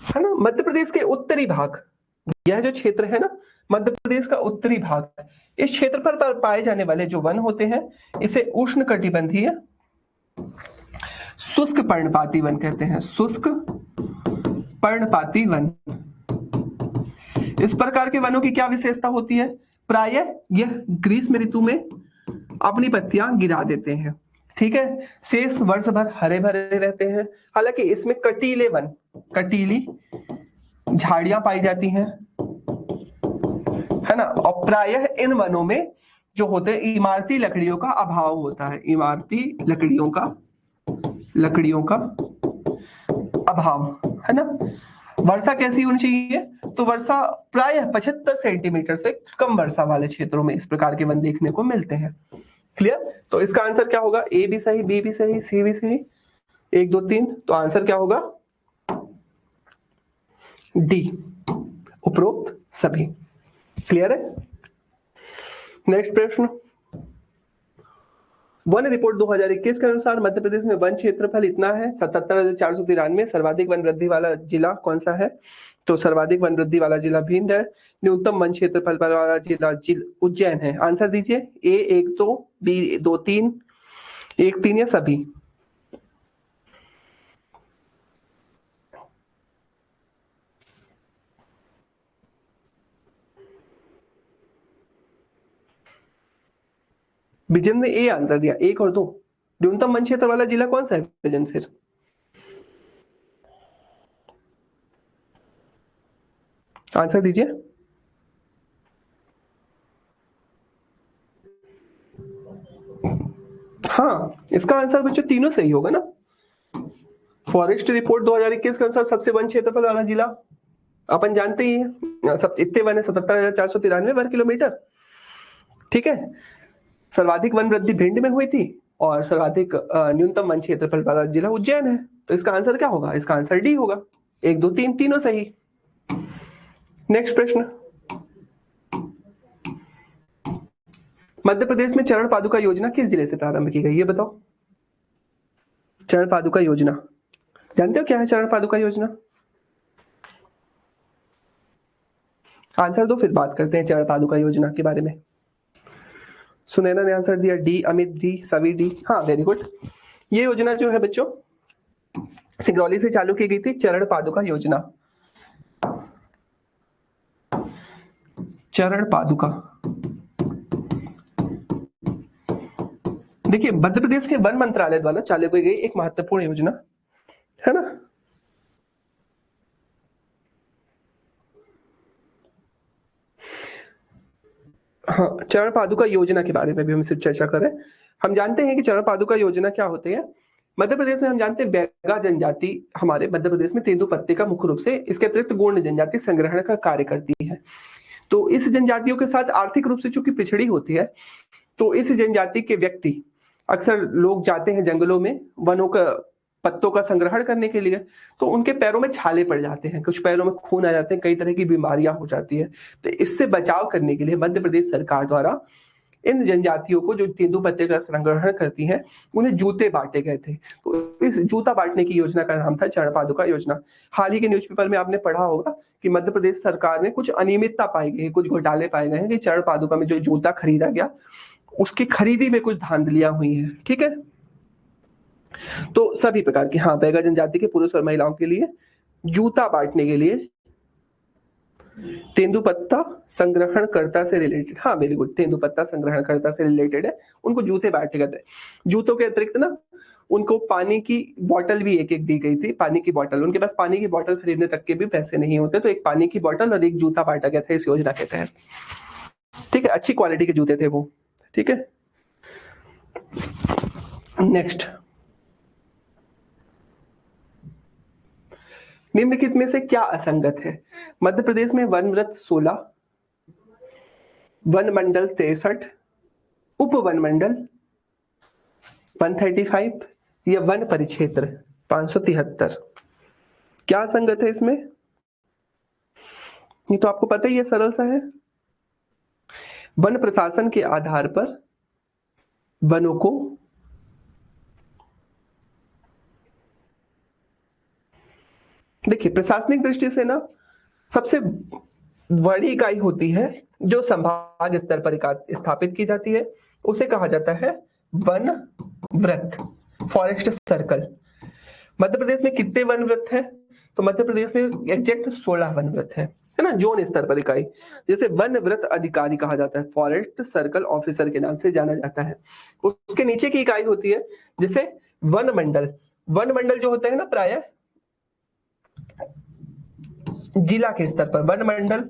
है ना। मध्य प्रदेश के उत्तरी भाग, यह जो क्षेत्र है ना, मध्य प्रदेश का उत्तरी भाग, इस क्षेत्र पर पाए जाने वाले जो वन होते हैं इसे उष्णकटिबंधीय शुष्क पर्णपाती वन कहते हैं। शुष्क पर्णपाती वन। इस प्रकार के वनों की क्या विशेषता होती है? प्रायः यह ग्रीष्म ऋतु में अपनी पत्तियां गिरा देते हैं, ठीक है, शेष वर्ष भर हरे भरे रहते हैं। हालांकि इसमें कटीले वन, कटीली झाड़ियां पाई जाती हैं, है ना। और प्रायः इन वनों में जो होते हैं इमारती लकड़ियों का अभाव होता है, इमारती लकड़ियों का अभाव, है ना। वर्षा कैसी होनी चाहिए? तो वर्षा प्रायः 75 सेंटीमीटर से कम वर्षा वाले क्षेत्रों में इस प्रकार के वन देखने को मिलते हैं। क्लियर? तो इसका आंसर क्या होगा? ए भी सही, बी भी सही, सी भी सही, 1 2 3। तो आंसर क्या होगा? डी, उपरोक्त सभी। क्लियर है? नेक्स्ट प्रश्न। वन रिपोर्ट 2021 के अनुसार मध्य प्रदेश में वन क्षेत्रफल इतना है 77,493। सर्वाधिक वन वृद्धि वाला जिला कौन सा है? तो सर्वाधिक वन वृद्धि वाला जिला भिंड है। न्यूनतम वन क्षेत्रफल वाला जिला उज्जैन है। आंसर दीजिए। ए 1 2, बी 2 3, 1 3 या सभी? विजन ने ए आंसर दिया, 1 और 2। न्यूनतम वन क्षेत्र वाला जिला कौन सा है विजन? फिर आंसर दीजिए। हाँ, इसका आंसर बच्चों तीनों सही होगा ना। फॉरेस्ट रिपोर्ट 2021 के अनुसार सबसे वन क्षेत्रफल वाला जिला अपन जानते ही है, सब इतने वन है 77,493 वर्ग किलोमीटर। ठीक है, सर्वाधिक वन वृद्धि भिंड में हुई थी और सर्वाधिक न्यूनतम वन क्षेत्रफल वाला जिला उज्जैन है। तो इसका आंसर क्या होगा? इसका आंसर डी होगा। 1 2 3 तीनों सही। नेक्स्ट प्रश्न, मध्य प्रदेश में चरण पादुका योजना किस जिले से प्रारंभ की गई? ये बताओ। चरण पादुका योजना जानते हो क्या है चरण पादुका योजना? आंसर दो, फिर बात करते हैं चरण पादुका योजना के बारे में। सुनैना ने आंसर दिया डी, अमित डी, सभी डी। हाँ, वेरी गुड। ये योजना जो है बच्चों सिंगरौली से चालू की गई थी, चरण पादुका योजना। चरण पादुका, देखिए मध्य प्रदेश के वन मंत्रालय द्वारा चालू की गई एक महत्वपूर्ण योजना है ना। हाँ, चरण पादुका योजना के बारे में भी हम सिर्फ चर्चा करें। हम जानते हैं कि चरण पादुका योजना क्या होती है। मध्य प्रदेश में हम जानते हैं बैगा जनजाति हमारे मध्य प्रदेश में तेंदुपत्ते का मुख्य रूप से, इसके अतिरिक्त गोंड जनजाति संग्रहण का कार्य करती है। तो इस जनजातियों के साथ आर्थिक रूप से चूंकि पिछड़ी होती है, तो इस जनजाति के व्यक्ति अक्सर लोग जाते हैं जंगलों में वनों का पत्तों का संग्रहण करने के लिए, तो उनके पैरों में छाले पड़ जाते हैं, कुछ पैरों में खून आ जाते हैं, कई तरह की बीमारियां हो जाती है। तो इससे बचाव करने के लिए मध्य प्रदेश सरकार द्वारा इन जनजातियों को जो तेंदुपत्ते का संग्रहण करती हैं उन्हें जूते बांटे गए थे। तो इस जूता बांटने की योजना का नाम था चरण पादुका योजना। हाल ही के न्यूज़पेपर में आपने पढ़ा होगा कि मध्य प्रदेश सरकार ने कुछ अनियमितता पाई गई, कुछ घोटाले पाए गए हैं कि चरण पादुका में जो जूता खरीदा गया उसकी खरीदी में कुछ धांधलियां हुई हैं। ठीक है, तो सभी प्रकार की, हाँ, बैगा जनजाति के पुरुष और महिलाओं के लिए जूता बांटने के लिए तेंदुपत्ता संग्रहणकर्ता से रिलेटेड, हाँ वेरी गुड, तेंदुपत्ता संग्रहणकर्ता से रिलेटेड है, उनको जूते बांटे गए थे। जूतों के अतिरिक्त ना उनको पानी की बोतल भी एक एक दी गई थी, पानी की बोतल, उनके पास पानी की बोतल खरीदने तक के भी पैसे नहीं होते, तो एक पानी की बोतल और एक जूता बांटा गया था इस योजना के तहत। ठीक है, अच्छी क्वालिटी के जूते थे वो। ठीक है, नेक्स्ट, निम्नलिखित में से क्या असंगत है? मध्य प्रदेश में वन वृत्त 16, वन मंडल 63, उप वन मंडल 135 या वन परिक्षेत्र 573, क्या असंगत है इसमें? ये तो आपको पता ही है, सरल सा है। वन प्रशासन के आधार पर वनों को देखिए प्रशासनिक दृष्टि से ना सबसे बड़ी इकाई होती है जो संभाग स्तर पर स्थापित की जाती है, उसे कहा जाता है वन वृत्त, फॉरेस्ट सर्कल। मध्य प्रदेश में कितने वन वृत्त हैं? तो मध्य प्रदेश में एग्जैक्ट 16 वन वृत्त है ना, जोन स्तर पर इकाई, जैसे वन वृत्त अधिकारी कहा जाता है, फॉरेस्ट सर्कल ऑफिसर के नाम से जाना जाता है। उसके नीचे की इकाई होती है जिसे वन मंडल, वन मंडल जो होता है ना प्रायः जिला के स्तर पर, वन मंडल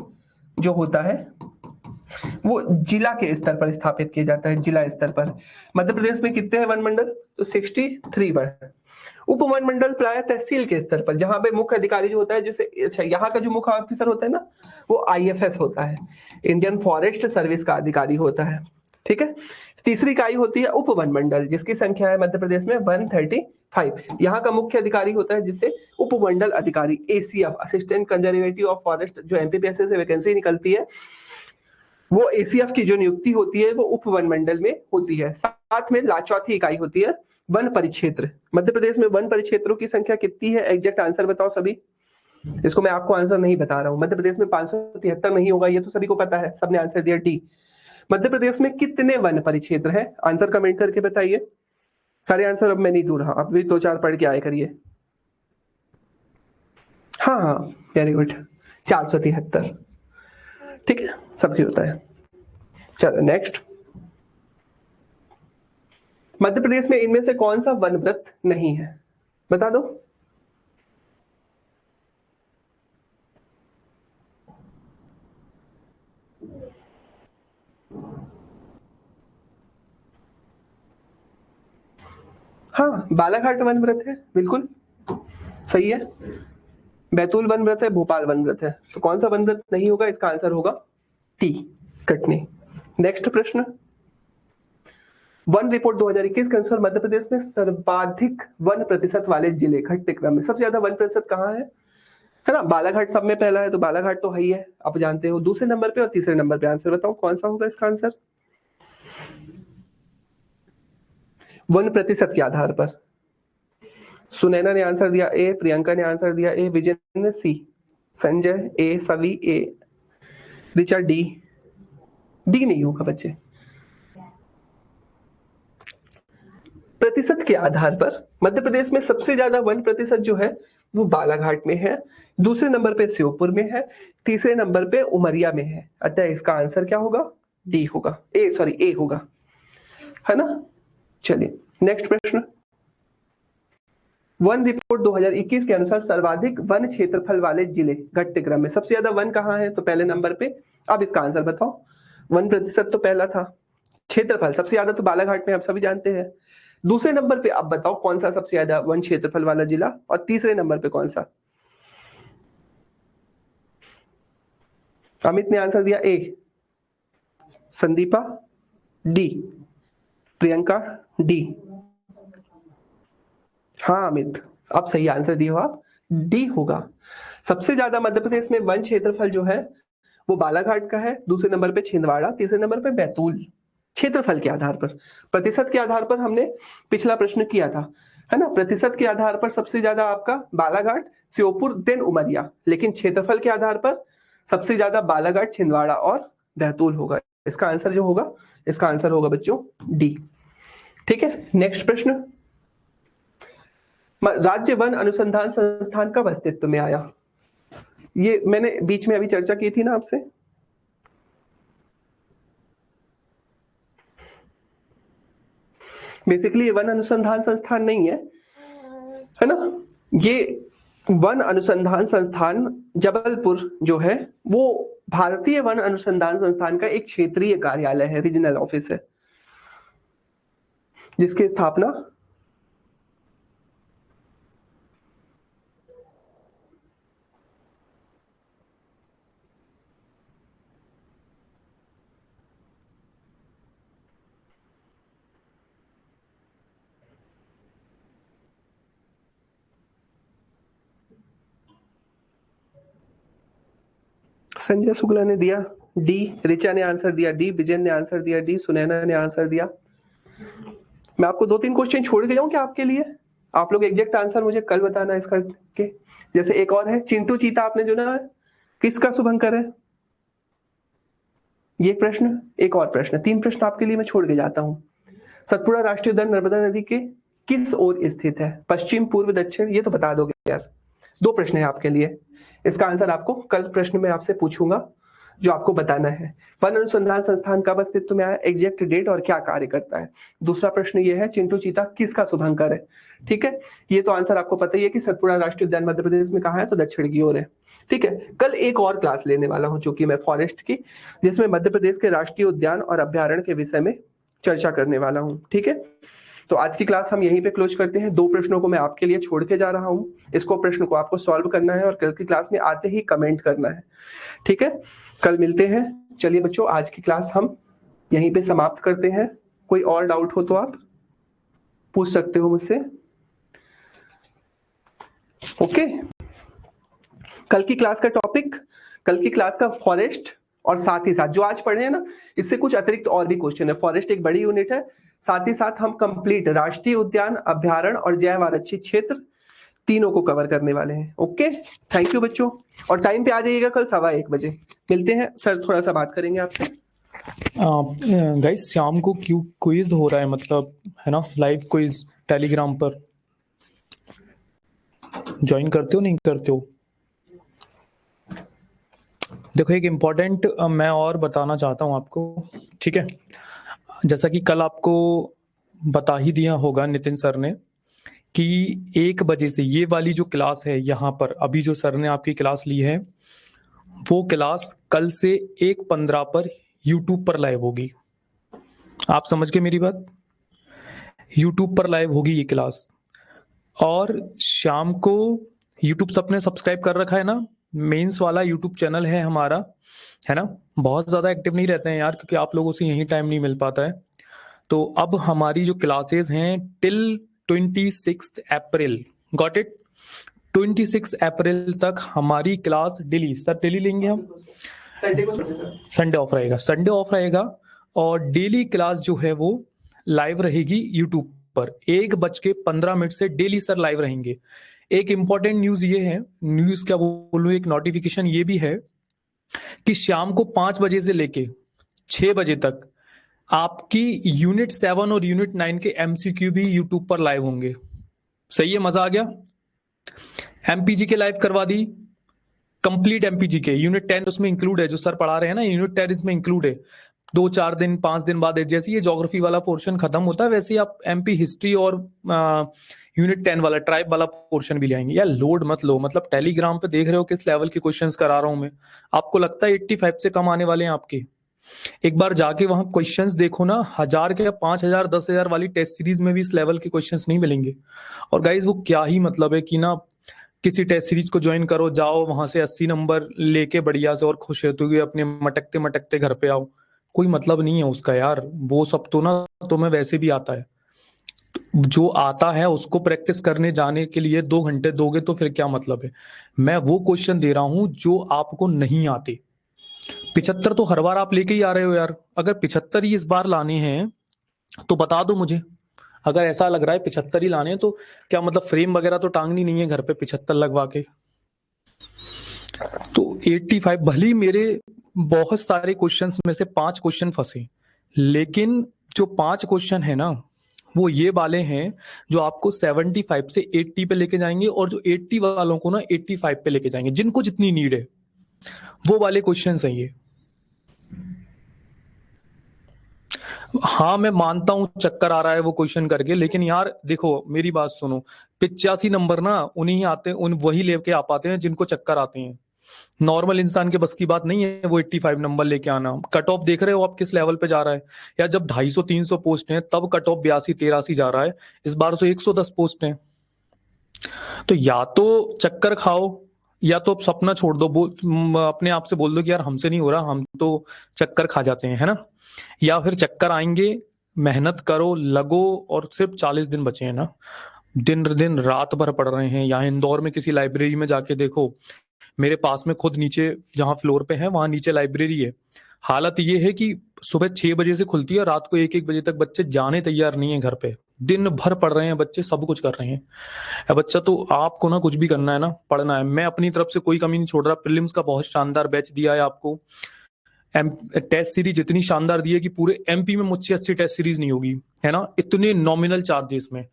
जो होता है वो जिला के स्तर पर स्थापित किया जाता है, जिला स्तर पर। मध्य प्रदेश में कितने हैं वन मंडल? तो 63 वन। उप वन मंडल प्राय तहसील के स्तर पर, जहां पे मुख्य अधिकारी जो होता है, जैसे अच्छा यहाँ का जो मुख्य ऑफिसर होता है ना वो IFS होता है, इंडियन फॉरेस्ट सर्विस का अधिकारी होता है। ठीक है, तीसरी इकाई होती है उप वन मंडल, जिसकी संख्या है मध्य प्रदेश में 135। यहाँ का मुख्य अधिकारी होता है जिसे उप मंडल अधिकारी, ACF, assistant conservative of forest, जो MPPSC से वैकेंसी निकलती है वो ACF की जो नियुक्ति होती है वो उप वन मंडल में होती है। साथ में चौथी इकाई होती है वन परिक्षेत्र। मध्य प्रदेश में वन परिक्षेत्रों की संख्या कितनी है? एग्जैक्ट आंसर बताओ सभी। इसको मैं आपको आंसर नहीं बता रहा हूं, मध्य प्रदेश में 573 नहीं होगा, ये तो सभी को पता है, सबने आंसर दिया डी। मध्य प्रदेश में कितने वन परिक्षेत्र है? आंसर कमेंट करके बताइए। सारे आंसर अब मैं नहीं दूं रहा, आप भी 2-4 पढ़ के आए करिए। हाँ हाँ, वेरी गुड, 473। ठीक है, सबकी होता है। चलो नेक्स्ट, मध्य प्रदेश में इनमें से कौन सा वन वृत्त नहीं है? बता दो। हाँ, बालाघाट वन वृत्त है, बिल्कुल सही है। बैतूल वन वृत्त है, भोपाल वन वृत्त है। तो कौन सा वन वृत्त नहीं होगा? इसका आंसर होगा टी, कटनी। नेक्स्ट प्रश्न, वन रिपोर्ट 2021 के अनुसार मध्य प्रदेश में सर्वाधिक वन प्रतिशत वाले जिले घटते क्रम में सबसे ज्यादा वन प्रतिशत कहाँ है ना? बालाघाट सब में पहला है, तो बालाघाट तो है ही है, आप जानते हो। दूसरे नंबर पे और तीसरे नंबर पे आंसर बताओ कौन सा होगा इसका आंसर वन प्रतिशत के आधार पर? सुनैना ने आंसर दिया ए, प्रियंका ने आंसर दिया ए, विजय ने सी, संजय ए, सभी ए, ऋचा डी। डी नहीं होगा बच्चे। प्रतिशत के आधार पर मध्य प्रदेश में सबसे ज्यादा वन प्रतिशत जो है वो बालाघाट में है, दूसरे नंबर पे श्योपुर में है, तीसरे नंबर पे उमरिया में है। अतः इसका आंसर क्या होगा? डी होगा, ए होगा, है ना? चलिए नेक्स्ट प्रश्न। वन रिपोर्ट 2021 के अनुसार सर्वाधिक वन क्षेत्रफल वाले जिले घटते क्रम में सबसे ज्यादा वन कहाँ है? तो पहले नंबर पे। अब इसका आंसर बताओ। वन प्रतिशत तो पहला था, क्षेत्रफल सबसे ज्यादा तो बालाघाट में आप सभी जानते हैं। दूसरे नंबर पे आप बताओ कौन सा सबसे ज्यादा वन क्षेत्रफल वाला जिला, और तीसरे नंबर पे कौन सा? अमित ने आंसर दिया ए, संदीपा डी, प्रियंका डी। हाँ अमित, आप सही आंसर दिए हो, आप डी होगा। सबसे ज्यादा मध्य प्रदेश में वन क्षेत्रफल जो है वो बालाघाट का है, दूसरे नंबर पे छिंदवाड़ा, तीसरे नंबर पे बैतूल। क्षेत्रफल के आधार पर, प्रतिशत के आधार पर हमने पिछला प्रश्न किया था, है ना? प्रतिशत के आधार पर सबसे ज्यादा आपका बालाघाट, श्योपुर, देन उमरिया, लेकिन क्षेत्रफल के आधार पर सबसे ज्यादा बालाघाट, छिंदवाड़ा और बैतूल होगा। इसका आंसर जो होगा, इसका आंसर होगा बच्चों डी। ठीक है, नेक्स्ट प्रश्न। राज्य वन अनुसंधान संस्थान कब अस्तित्व में आया? ये मैंने बीच में अभी चर्चा की थी ना आपसे। बेसिकली वन अनुसंधान संस्थान नहीं है ना? ये वन अनुसंधान संस्थान जबलपुर जो है वो भारतीय वन अनुसंधान संस्थान का एक क्षेत्रीय कार्यालय है, रीजनल ऑफिस है, जिसकी स्थापना संजय शुक्ला ने दिया डी, ऋचा ने आंसर दिया डी, विजय ने आंसर दिया डी, सुनैना ने आंसर दिया। मैं आपको 2-3 क्वेश्चन छोड़ के जाऊं क्या आपके लिए? आप लोग एग्जैक्ट आंसर मुझे कल बताना इसका के। जैसे एक और है, चिंटू चीता आपने जो ना किसका शुभंकर है? ये प्रश्न, एक और प्रश्न, 3 प्रश्न आपके लिए मैं छोड़ के जाता हूं। सतपुड़ा राष्ट्रीय उद्यान नर्मदा नदी के किस ओर स्थित है? पश्चिम, पूर्व, दक्षिण? ये तो बता दोगे यार। 2 प्रश्न है आपके लिए, इसका आंसर आपको कल प्रश्न में आपसे पूछूंगा, जो आपको बताना है। वन अनुसंधान संस्थान कब अस्तित्व में आया, एग्जैक्ट डेट और क्या कार्य करता है। दूसरा प्रश्न ये है, चिंटू चीता किसका शुभंकर है? ठीक है, ये तो आंसर आपको पता ही है कि सतपुड़ा राष्ट्रीय उद्यान मध्य प्रदेश में कहाँ है, तो दक्षिण की ओर है। ठीक है, कल एक और क्लास लेने वाला हूं जो कि मैं फॉरेस्ट की, जिसमें मध्य प्रदेश के राष्ट्रीय उद्यान और अभ्यारण्य के विषय में चर्चा करने वाला हूं। ठीक है, तो आज की क्लास हम यहीं पे क्लोज करते हैं। 2 प्रश्नों को मैं आपके लिए छोड़ के जा रहा हूं, इसको प्रश्न को आपको सॉल्व करना है और कल की क्लास में आते ही कमेंट करना है। ठीक है, कल मिलते हैं। चलिए बच्चों, आज की क्लास हम यहीं पे समाप्त करते हैं। कोई और डाउट हो तो आप पूछ सकते हो मुझसे। ओके, कल की क्लास का टॉपिक, कल की क्लास का फॉरेस्ट, और साथ ही साथ जो आज पढ़े हैं ना, इससे कुछ अतिरिक्त और भी क्वेश्चन है। फॉरेस्ट एक बड़ी यूनिट है, साथ ही साथ हम कंप्लीट राष्ट्रीय उद्यान, अभ्यारण्य और जैव आरक्षित क्षेत्र तीनों को कवर करने वाले हैं। ओके, थैंक यू बच्चों, और टाइम पे आ जाइएगा कल 1:15 बजे। मिलते हैं सर, थोड़ा सा बात करेंगे आपसे। गाइस शाम को क्यों क्विज हो रहा है, मतलब है ना, लाइव क्विज टेलीग्राम पर ज्वाइन करते हो नहीं करते हो? देखो एक इम्पॉर्टेंट मैं और बताना चाहता हूँ आपको। ठीक है, जैसा कि कल आपको बता ही दिया होगा नितिन सर ने कि 1 बजे से ये वाली जो क्लास है यहाँ पर, अभी जो सर ने आपकी क्लास ली है, वो क्लास कल से 1:15 पर यूट्यूब पर लाइव होगी। आप समझ गए मेरी बात? यूट्यूब पर लाइव होगी ये क्लास, और शाम को यूट्यूब सबने सब्सक्राइब कर रखा है ना, मेंस वाला यूट्यूब चैनल है हमारा, है ना? बहुत ज़्यादा एक्टिव नहीं रहते हैं यार, क्योंकि आप लोगों से यही टाइम नहीं मिल पाता है। तो अब हमारी जो क्लासेस हैं टिल 26 अप्रैल, गॉट इट, 26 अप्रैल तक हमारी क्लास डेली, सर डेली लेंगे हम, संडे को छोड़िए सर, संडे ऑफ रहेगा, संडे ऑफ रहेगा। और डेली क्लास जो है वो लाइव रहेगी यूट्यूब पर 1:15 से डेली सर लाइव रहेंगे। एक इंपॉर्टेंट न्यूज ये है, न्यूज क्या बोलूं, एक नोटिफिकेशन ये भी है कि शाम को 5 बजे से लेके 6 बजे तक आपकी यूनिट 7 और यूनिट 9 के एमसीक्यू भी यूट्यूब पर लाइव होंगे। सही है, मजा आ गया। एमपीजी के लाइव करवा दी, कंप्लीट एमपीजी के, यूनिट 10 उसमें इंक्लूड है, जो सर पढ़ा रहे हैं ना यूनिट 10 इसमें इंक्लूड है। 2-4 दिन 5 दिन बाद जैसे ये ज्योग्राफी वाला पोर्शन खत्म होता है वैसे ही आप एमपी हिस्ट्री और यूनिट 10 वाला ट्राइब वाला पोर्शन भी ले आएंगे। यार लोड मत लो, मतलब टेलीग्राम पे देख रहे हो किस लेवल के क्वेश्चंस करा रहा हूं मैं, आपको लगता है 85 से कम आने वाले हैं आपके? एक बार जाके वहां क्वेश्चंस देखो ना, 1000 के 5000 10,000 वाली टेस्ट सीरीज में भी इस लेवल के क्वेश्चंस नहीं मिलेंगे। और गाइज वो क्या ही मतलब है कि ना किसी टेस्ट सीरीज को ज्वाइन करो, जाओ वहां से 80 नंबर लेके बढ़िया से और खुश होते हुए अपने मटकते मटकते घर पे आओ, कोई मतलब नहीं है उसका यार। वो सब तो ना तुम्हें वैसे भी आता है, जो आता है उसको प्रैक्टिस करने जाने के लिए 2 घंटे दोगे तो फिर क्या मतलब है। मैं वो क्वेश्चन दे रहा हूं जो आपको नहीं आते। 75 तो हर बार आप लेके ही आ रहे हो यार, अगर 75 ही इस बार लाने हैं तो बता दो मुझे। अगर ऐसा लग रहा है 75 ही लाने हैं तो क्या मतलब फ्रेम वगैरह तो टांगनी नहीं है घर पे 75 लगवा के। तो 85 भली मेरे बहुत सारे क्वेश्चंस में से 5 क्वेश्चन फंसे, लेकिन जो 5 क्वेश्चन है ना वो ये वाले हैं जो आपको 75 से 80 पे लेके जाएंगे, और जो 80 वालों को ना 85 पे लेके जाएंगे, जिनको जितनी नीड है वो वाले क्वेश्चंस हैं ये। हाँ मैं मानता हूं चक्कर आ रहा है वो क्वेश्चन करके, लेकिन यार देखो मेरी बात सुनो, 85 नंबर ना उन्हीं आते हैं, उन वही लेके आ पाते हैं जिनको चक्कर आते हैं। नॉर्मल इंसान के बस की बात नहीं है वो 85 नंबर लेके आना। कट ऑफ देख रहे हो आप किस लेवल पे जा रहा है यार, जब 250-300 पोस्ट हैं तब कट ऑफ 82-83 जा रहा है, इस बार तो 110 पोस्ट हैं। तो या तो चक्कर खाओ या तो सपना छोड़ दो, अपने आप से बोल दो कि यार हमसे नहीं हो रहा, हम तो चक्कर खा जाते हैं, है ना। या फिर चक्कर आएंगे, मेहनत करो लगो, और सिर्फ 40 दिन बचे हैं ना, दिन दिन रात भर पढ़ रहे हैं। यहाँ इंदौर में किसी लाइब्रेरी में जाके देखो, मेरे पास में खुद नीचे जहाँ फ्लोर पे है वहां नीचे लाइब्रेरी है, हालत ये है कि सुबह 6 बजे से खुलती है, रात को 1-1 बजे तक बच्चे जाने तैयार नहीं है घर पे, दिन भर पढ़ रहे हैं बच्चे, सब कुछ कर रहे हैं। बच्चा तो आपको ना कुछ भी करना है ना, पढ़ना है। मैं अपनी तरफ से कोई कमी नहीं छोड़ रहा, प्रीलिम्स का बहुत शानदार बैच दिया है आपको, टेस्ट सीरीज इतनी शानदार दी है कि पूरे एमपी में मुझसे अच्छी टेस्ट सीरीज नहीं होगी, है ना। इतने नॉमिनल चार्जेस में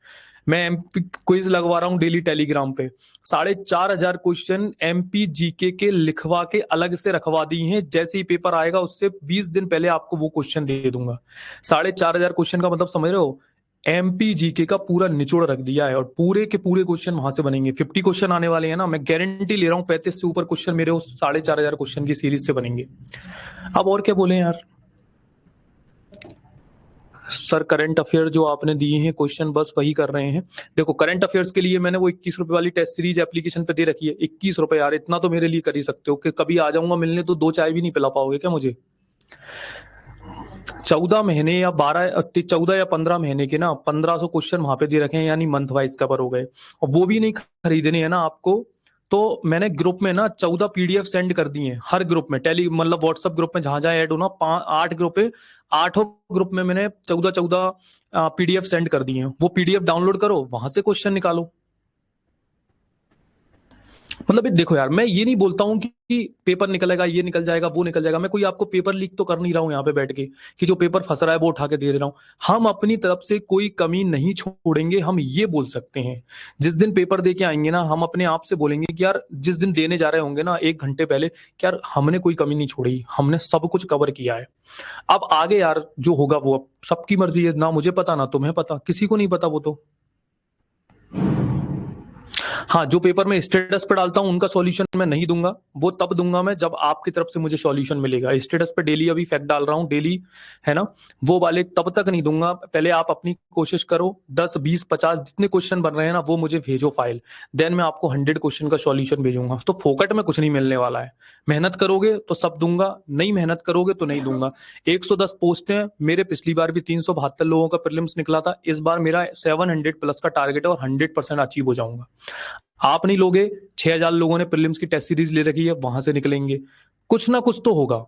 मैं एमपी क्विज लगवा रहा हूँ डेली टेलीग्राम पे, 4,500 क्वेश्चन एमपी जीके के लिखवा के अलग से रखवा दी हैं। जैसे ही पेपर आएगा उससे 20 दिन पहले आपको वो क्वेश्चन दे दूंगा। 4,500 क्वेश्चन का मतलब समझ रहे हो, एमपी जीके का पूरा निचोड़ रख दिया है, और पूरे के पूरे क्वेश्चन वहां से बनेंगे। 50 क्वेश्चन आने वाले हैं ना, मैं गारंटी ले रहा हूँ 35 से ऊपर क्वेश्चन मेरे उस 4,500 क्वेश्चन की सीरीज से बनेंगे। अब और क्या बोले यार सर, करंट अफेयर जो आपने दिए हैं क्वेश्चन बस वही कर रहे हैं। देखो करंट अफेयर्स के लिए मैंने वो 21 रुपए वाली टेस्ट सीरीज एप्लीकेशन पे दे रखी है। 21 रुपए यार, इतना तो मेरे लिए कर ही सकते हो कि कभी आ जाऊंगा मिलने तो 2 चाय भी नहीं पिला पाओगे क्या मुझे। 14 महीने या 14 या 15 महीने के ना 1500 क्वेश्चन वहां पे दे रखे हैं, यानी मंथ वाइज कवर हो गए। और वो भी नहीं खरीदने हैं ना आपको, तो मैंने ग्रुप में ना 14 पीडीएफ सेंड कर दी हैं, हर ग्रुप में, टेली मतलब व्हाट्सएप ग्रुप में जहां जहां ऐड हो ना, 8 ग्रुप है, 8 ग्रुप में मैंने 14 पीडीएफ सेंड कर दी हैं। वो पीडीएफ डाउनलोड करो, वहां से क्वेश्चन निकालो। मतलब ये देखो यार, मैं ये नहीं बोलता हूँ कि पेपर निकलेगा, ये निकल जाएगा, वो निकल जाएगा। मैं कोई आपको पेपर लीक तो कर नहीं रहा हूँ यहाँ पे बैठ के कि जो पेपर फंस रहा है वो उठा के दे रहा हूँ। हम अपनी तरफ से कोई कमी नहीं छोड़ेंगे। हम ये बोल सकते हैं जिस दिन पेपर दे के आएंगे ना, हम अपने आप से बोलेंगे कि यार जिस दिन देने जा रहे होंगे ना 1 घंटे पहले, कि यार हमने कोई कमी नहीं छोड़ी, हमने सब कुछ कवर किया है। अब आगे यार जो होगा वो अब सबकी मर्जी है, ना मुझे पता ना तुम्हें पता, किसी को नहीं पता वो तो। हाँ, जो पेपर मैं स्टेटस पे डालता हूँ उनका सॉल्यूशन मैं नहीं दूंगा, वो तब दूंगा मैं जब आपकी तरफ से मुझे सॉल्यूशन मिलेगा। स्टेटस पे डेली अभी फैक्ट डाल रहा हूँ डेली, है ना, वो वाले तब तक नहीं दूंगा। पहले आप अपनी कोशिश करो, 10 20 50 जितने क्वेश्चन बन रहे हैं ना वो मुझे भेजो फाइल, देन मैं आपको 100 क्वेश्चन का सॉल्यूशन भेजूंगा। तो फोकट में कुछ नहीं मिलने वाला है, मेहनत करोगे तो सब दूंगा, नहीं मेहनत करोगे तो नहीं दूंगा। 110 पोस्ट हैं मेरे, पिछली बार भी 372 लोगों का प्रीलिम्स निकला था, इस बार मेरा 700 प्लस का टारगेट है और 100% अचीव हो जाऊंगा। आप नहीं लोगे, 6000 लोगों ने प्रीलिम्स की टेस्ट सीरीज ले रखी है, वहां से निकलेंगे, कुछ ना कुछ तो होगा,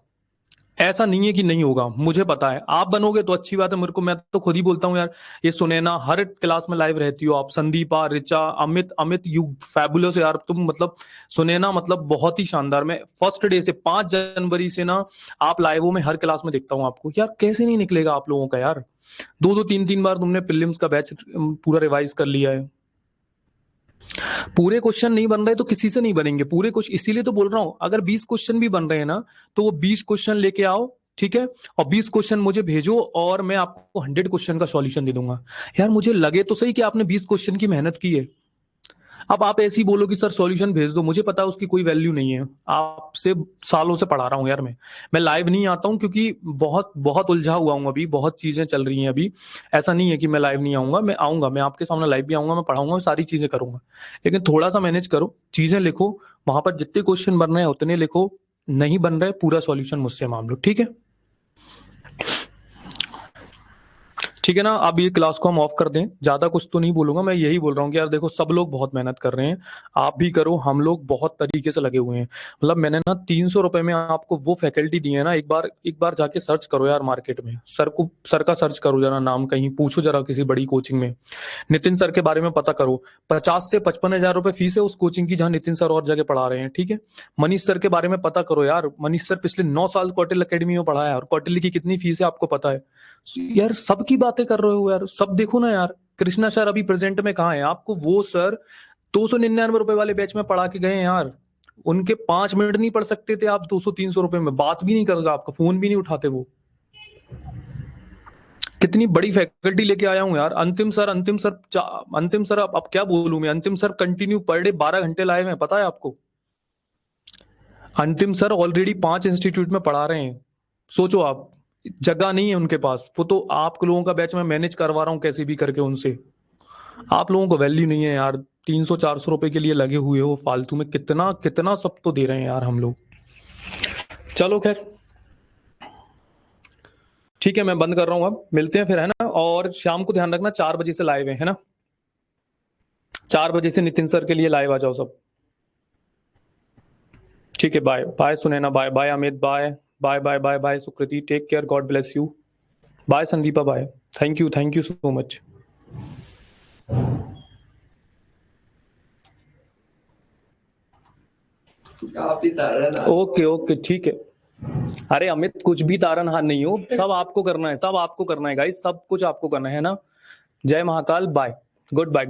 ऐसा नहीं है कि नहीं होगा, मुझे पता है। आप बनोगे तो अच्छी बात है, मेरे को, मैं तो खुद ही बोलता हूँ यार, ये सुनैना हर क्लास में लाइव रहती हो आप, संदीपा, रिचा, अमित, यू फैबुलस यार तुम, मतलब सुनैना, मतलब बहुत ही शानदार। मैं फर्स्ट डे से 5 जनवरी से ना आप लाइव हो, मैं हर क्लास में देखता हूँ आपको। यार कैसे नहीं निकलेगा आप लोगों का यार, 2 3 बार तुमने प्रीलिम्स का बैच पूरा रिवाइज कर लिया है। पूरे क्वेश्चन नहीं बन रहे तो किसी से नहीं बनेंगे पूरे क्वेश्चन, इसीलिए तो बोल रहा हूं, अगर 20 क्वेश्चन भी बन रहे हैं ना तो वो 20 क्वेश्चन लेके आओ, ठीक है, और 20 क्वेश्चन मुझे भेजो और मैं आपको 100 क्वेश्चन का सॉल्यूशन दे दूंगा। यार मुझे लगे तो सही कि आपने 20 क्वेश्चन की मेहनत की है। अब आप ऐसे ही बोलो कि सर सॉल्यूशन भेज दो, मुझे पता है उसकी कोई वैल्यू नहीं है, आपसे सालों से पढ़ा रहा हूं यार। मैं लाइव नहीं आता हूं क्योंकि बहुत बहुत उलझा हुआ हूं, अभी बहुत चीजें चल रही हैं अभी। ऐसा नहीं है कि मैं लाइव नहीं आऊंगा, मैं आऊंगा, मैं आपके सामने लाइव भी आऊंगा, मैं पढ़ाऊंगा, मैं सारी चीजें करूंगा, लेकिन थोड़ा सा मैनेज करो, चीजें लिखो, वहां पर जितने क्वेश्चन बन रहे हैं उतने लिखो, नहीं बन रहे पूरा सॉल्यूशन मुझसे मांग लो, ठीक है? ठीक है ना, अब ये क्लास को हम ऑफ कर दें, ज्यादा कुछ तो नहीं बोलूंगा, मैं यही बोल रहा हूँ कि यार देखो सब लोग बहुत मेहनत कर रहे हैं, आप भी करो, हम लोग बहुत तरीके से लगे हुए हैं। मतलब मैंने ना 300 रुपए में आपको वो फैकल्टी दी है ना, एक बार जाके सर्च करो यार मार्केट में, सर का सर्च करो जरा, नाम कहीं पूछो जरा किसी बड़ी कोचिंग में, नितिन सर के बारे में पता करो। 50 से 55 हजार रुपए फीस है उस कोचिंग की जहां नितिन सर और जगह पढ़ा रहे हैं, ठीक है। मनीष सर के बारे में पता करो यार, मनीष सर पिछले 9 साल कौटिल्य अकेडमी में पढ़ाया है और कौटिल्य की कितनी फीस है आपको पता है। यार सबकी बातें कर रहे हो यार, सब देखो ना यार। कृष्णा सर अभी प्रेजेंट में कहाँ है, आपको वो सर 299 रुपए वाले बैच में पढ़ा के गए हैं यार, उनके 5 मिनट नहीं पढ़ सकते थे आप 200-300 रुपए में, बात भी नहीं करेगा आपका, फोन भी नहीं उठाते वो। कितनी बड़ी फैकल्टी लेके आया हूं यार। अंतिम सर अब क्या बोलूं मैं, अंतिम सर कंटिन्यू पर डे 12 घंटे लाए हैं, पता है आपको? अंतिम सर ऑलरेडी 5 इंस्टीट्यूट में पढ़ा रहे हैं, सोचो आप, जगह नहीं है उनके पास, वो तो आप लोगों का बैच में मैनेज करवा रहा हूं कैसे भी करके उनसे। आप लोगों को वैल्यू नहीं है यार, 300-400 रुपए के लिए लगे हुए हो फालतू में, कितना कितना सब तो दे रहे हैं यार हम लोग। चलो खैर ठीक है, मैं बंद कर रहा हूँ, अब मिलते हैं फिर, है ना। और शाम को ध्यान रखना 4 बजे से लाइव है ना, 4 बजे से नितिन सर के लिए लाइव आ जाओ सब, ठीक है। Bye bye Sunaina, bye bye Amit, bye bye bye bye bye Sukriti, take care, God bless you, bye Sandeepa, bye, thank you so much. Okay ठीक है। अरे अमित कुछ भी तारनहार नहीं हो, सब आपको करना है, सब आपको करना है गाइस, सब कुछ आपको करना है ना। जय महाकाल, बाय, गुड बाय।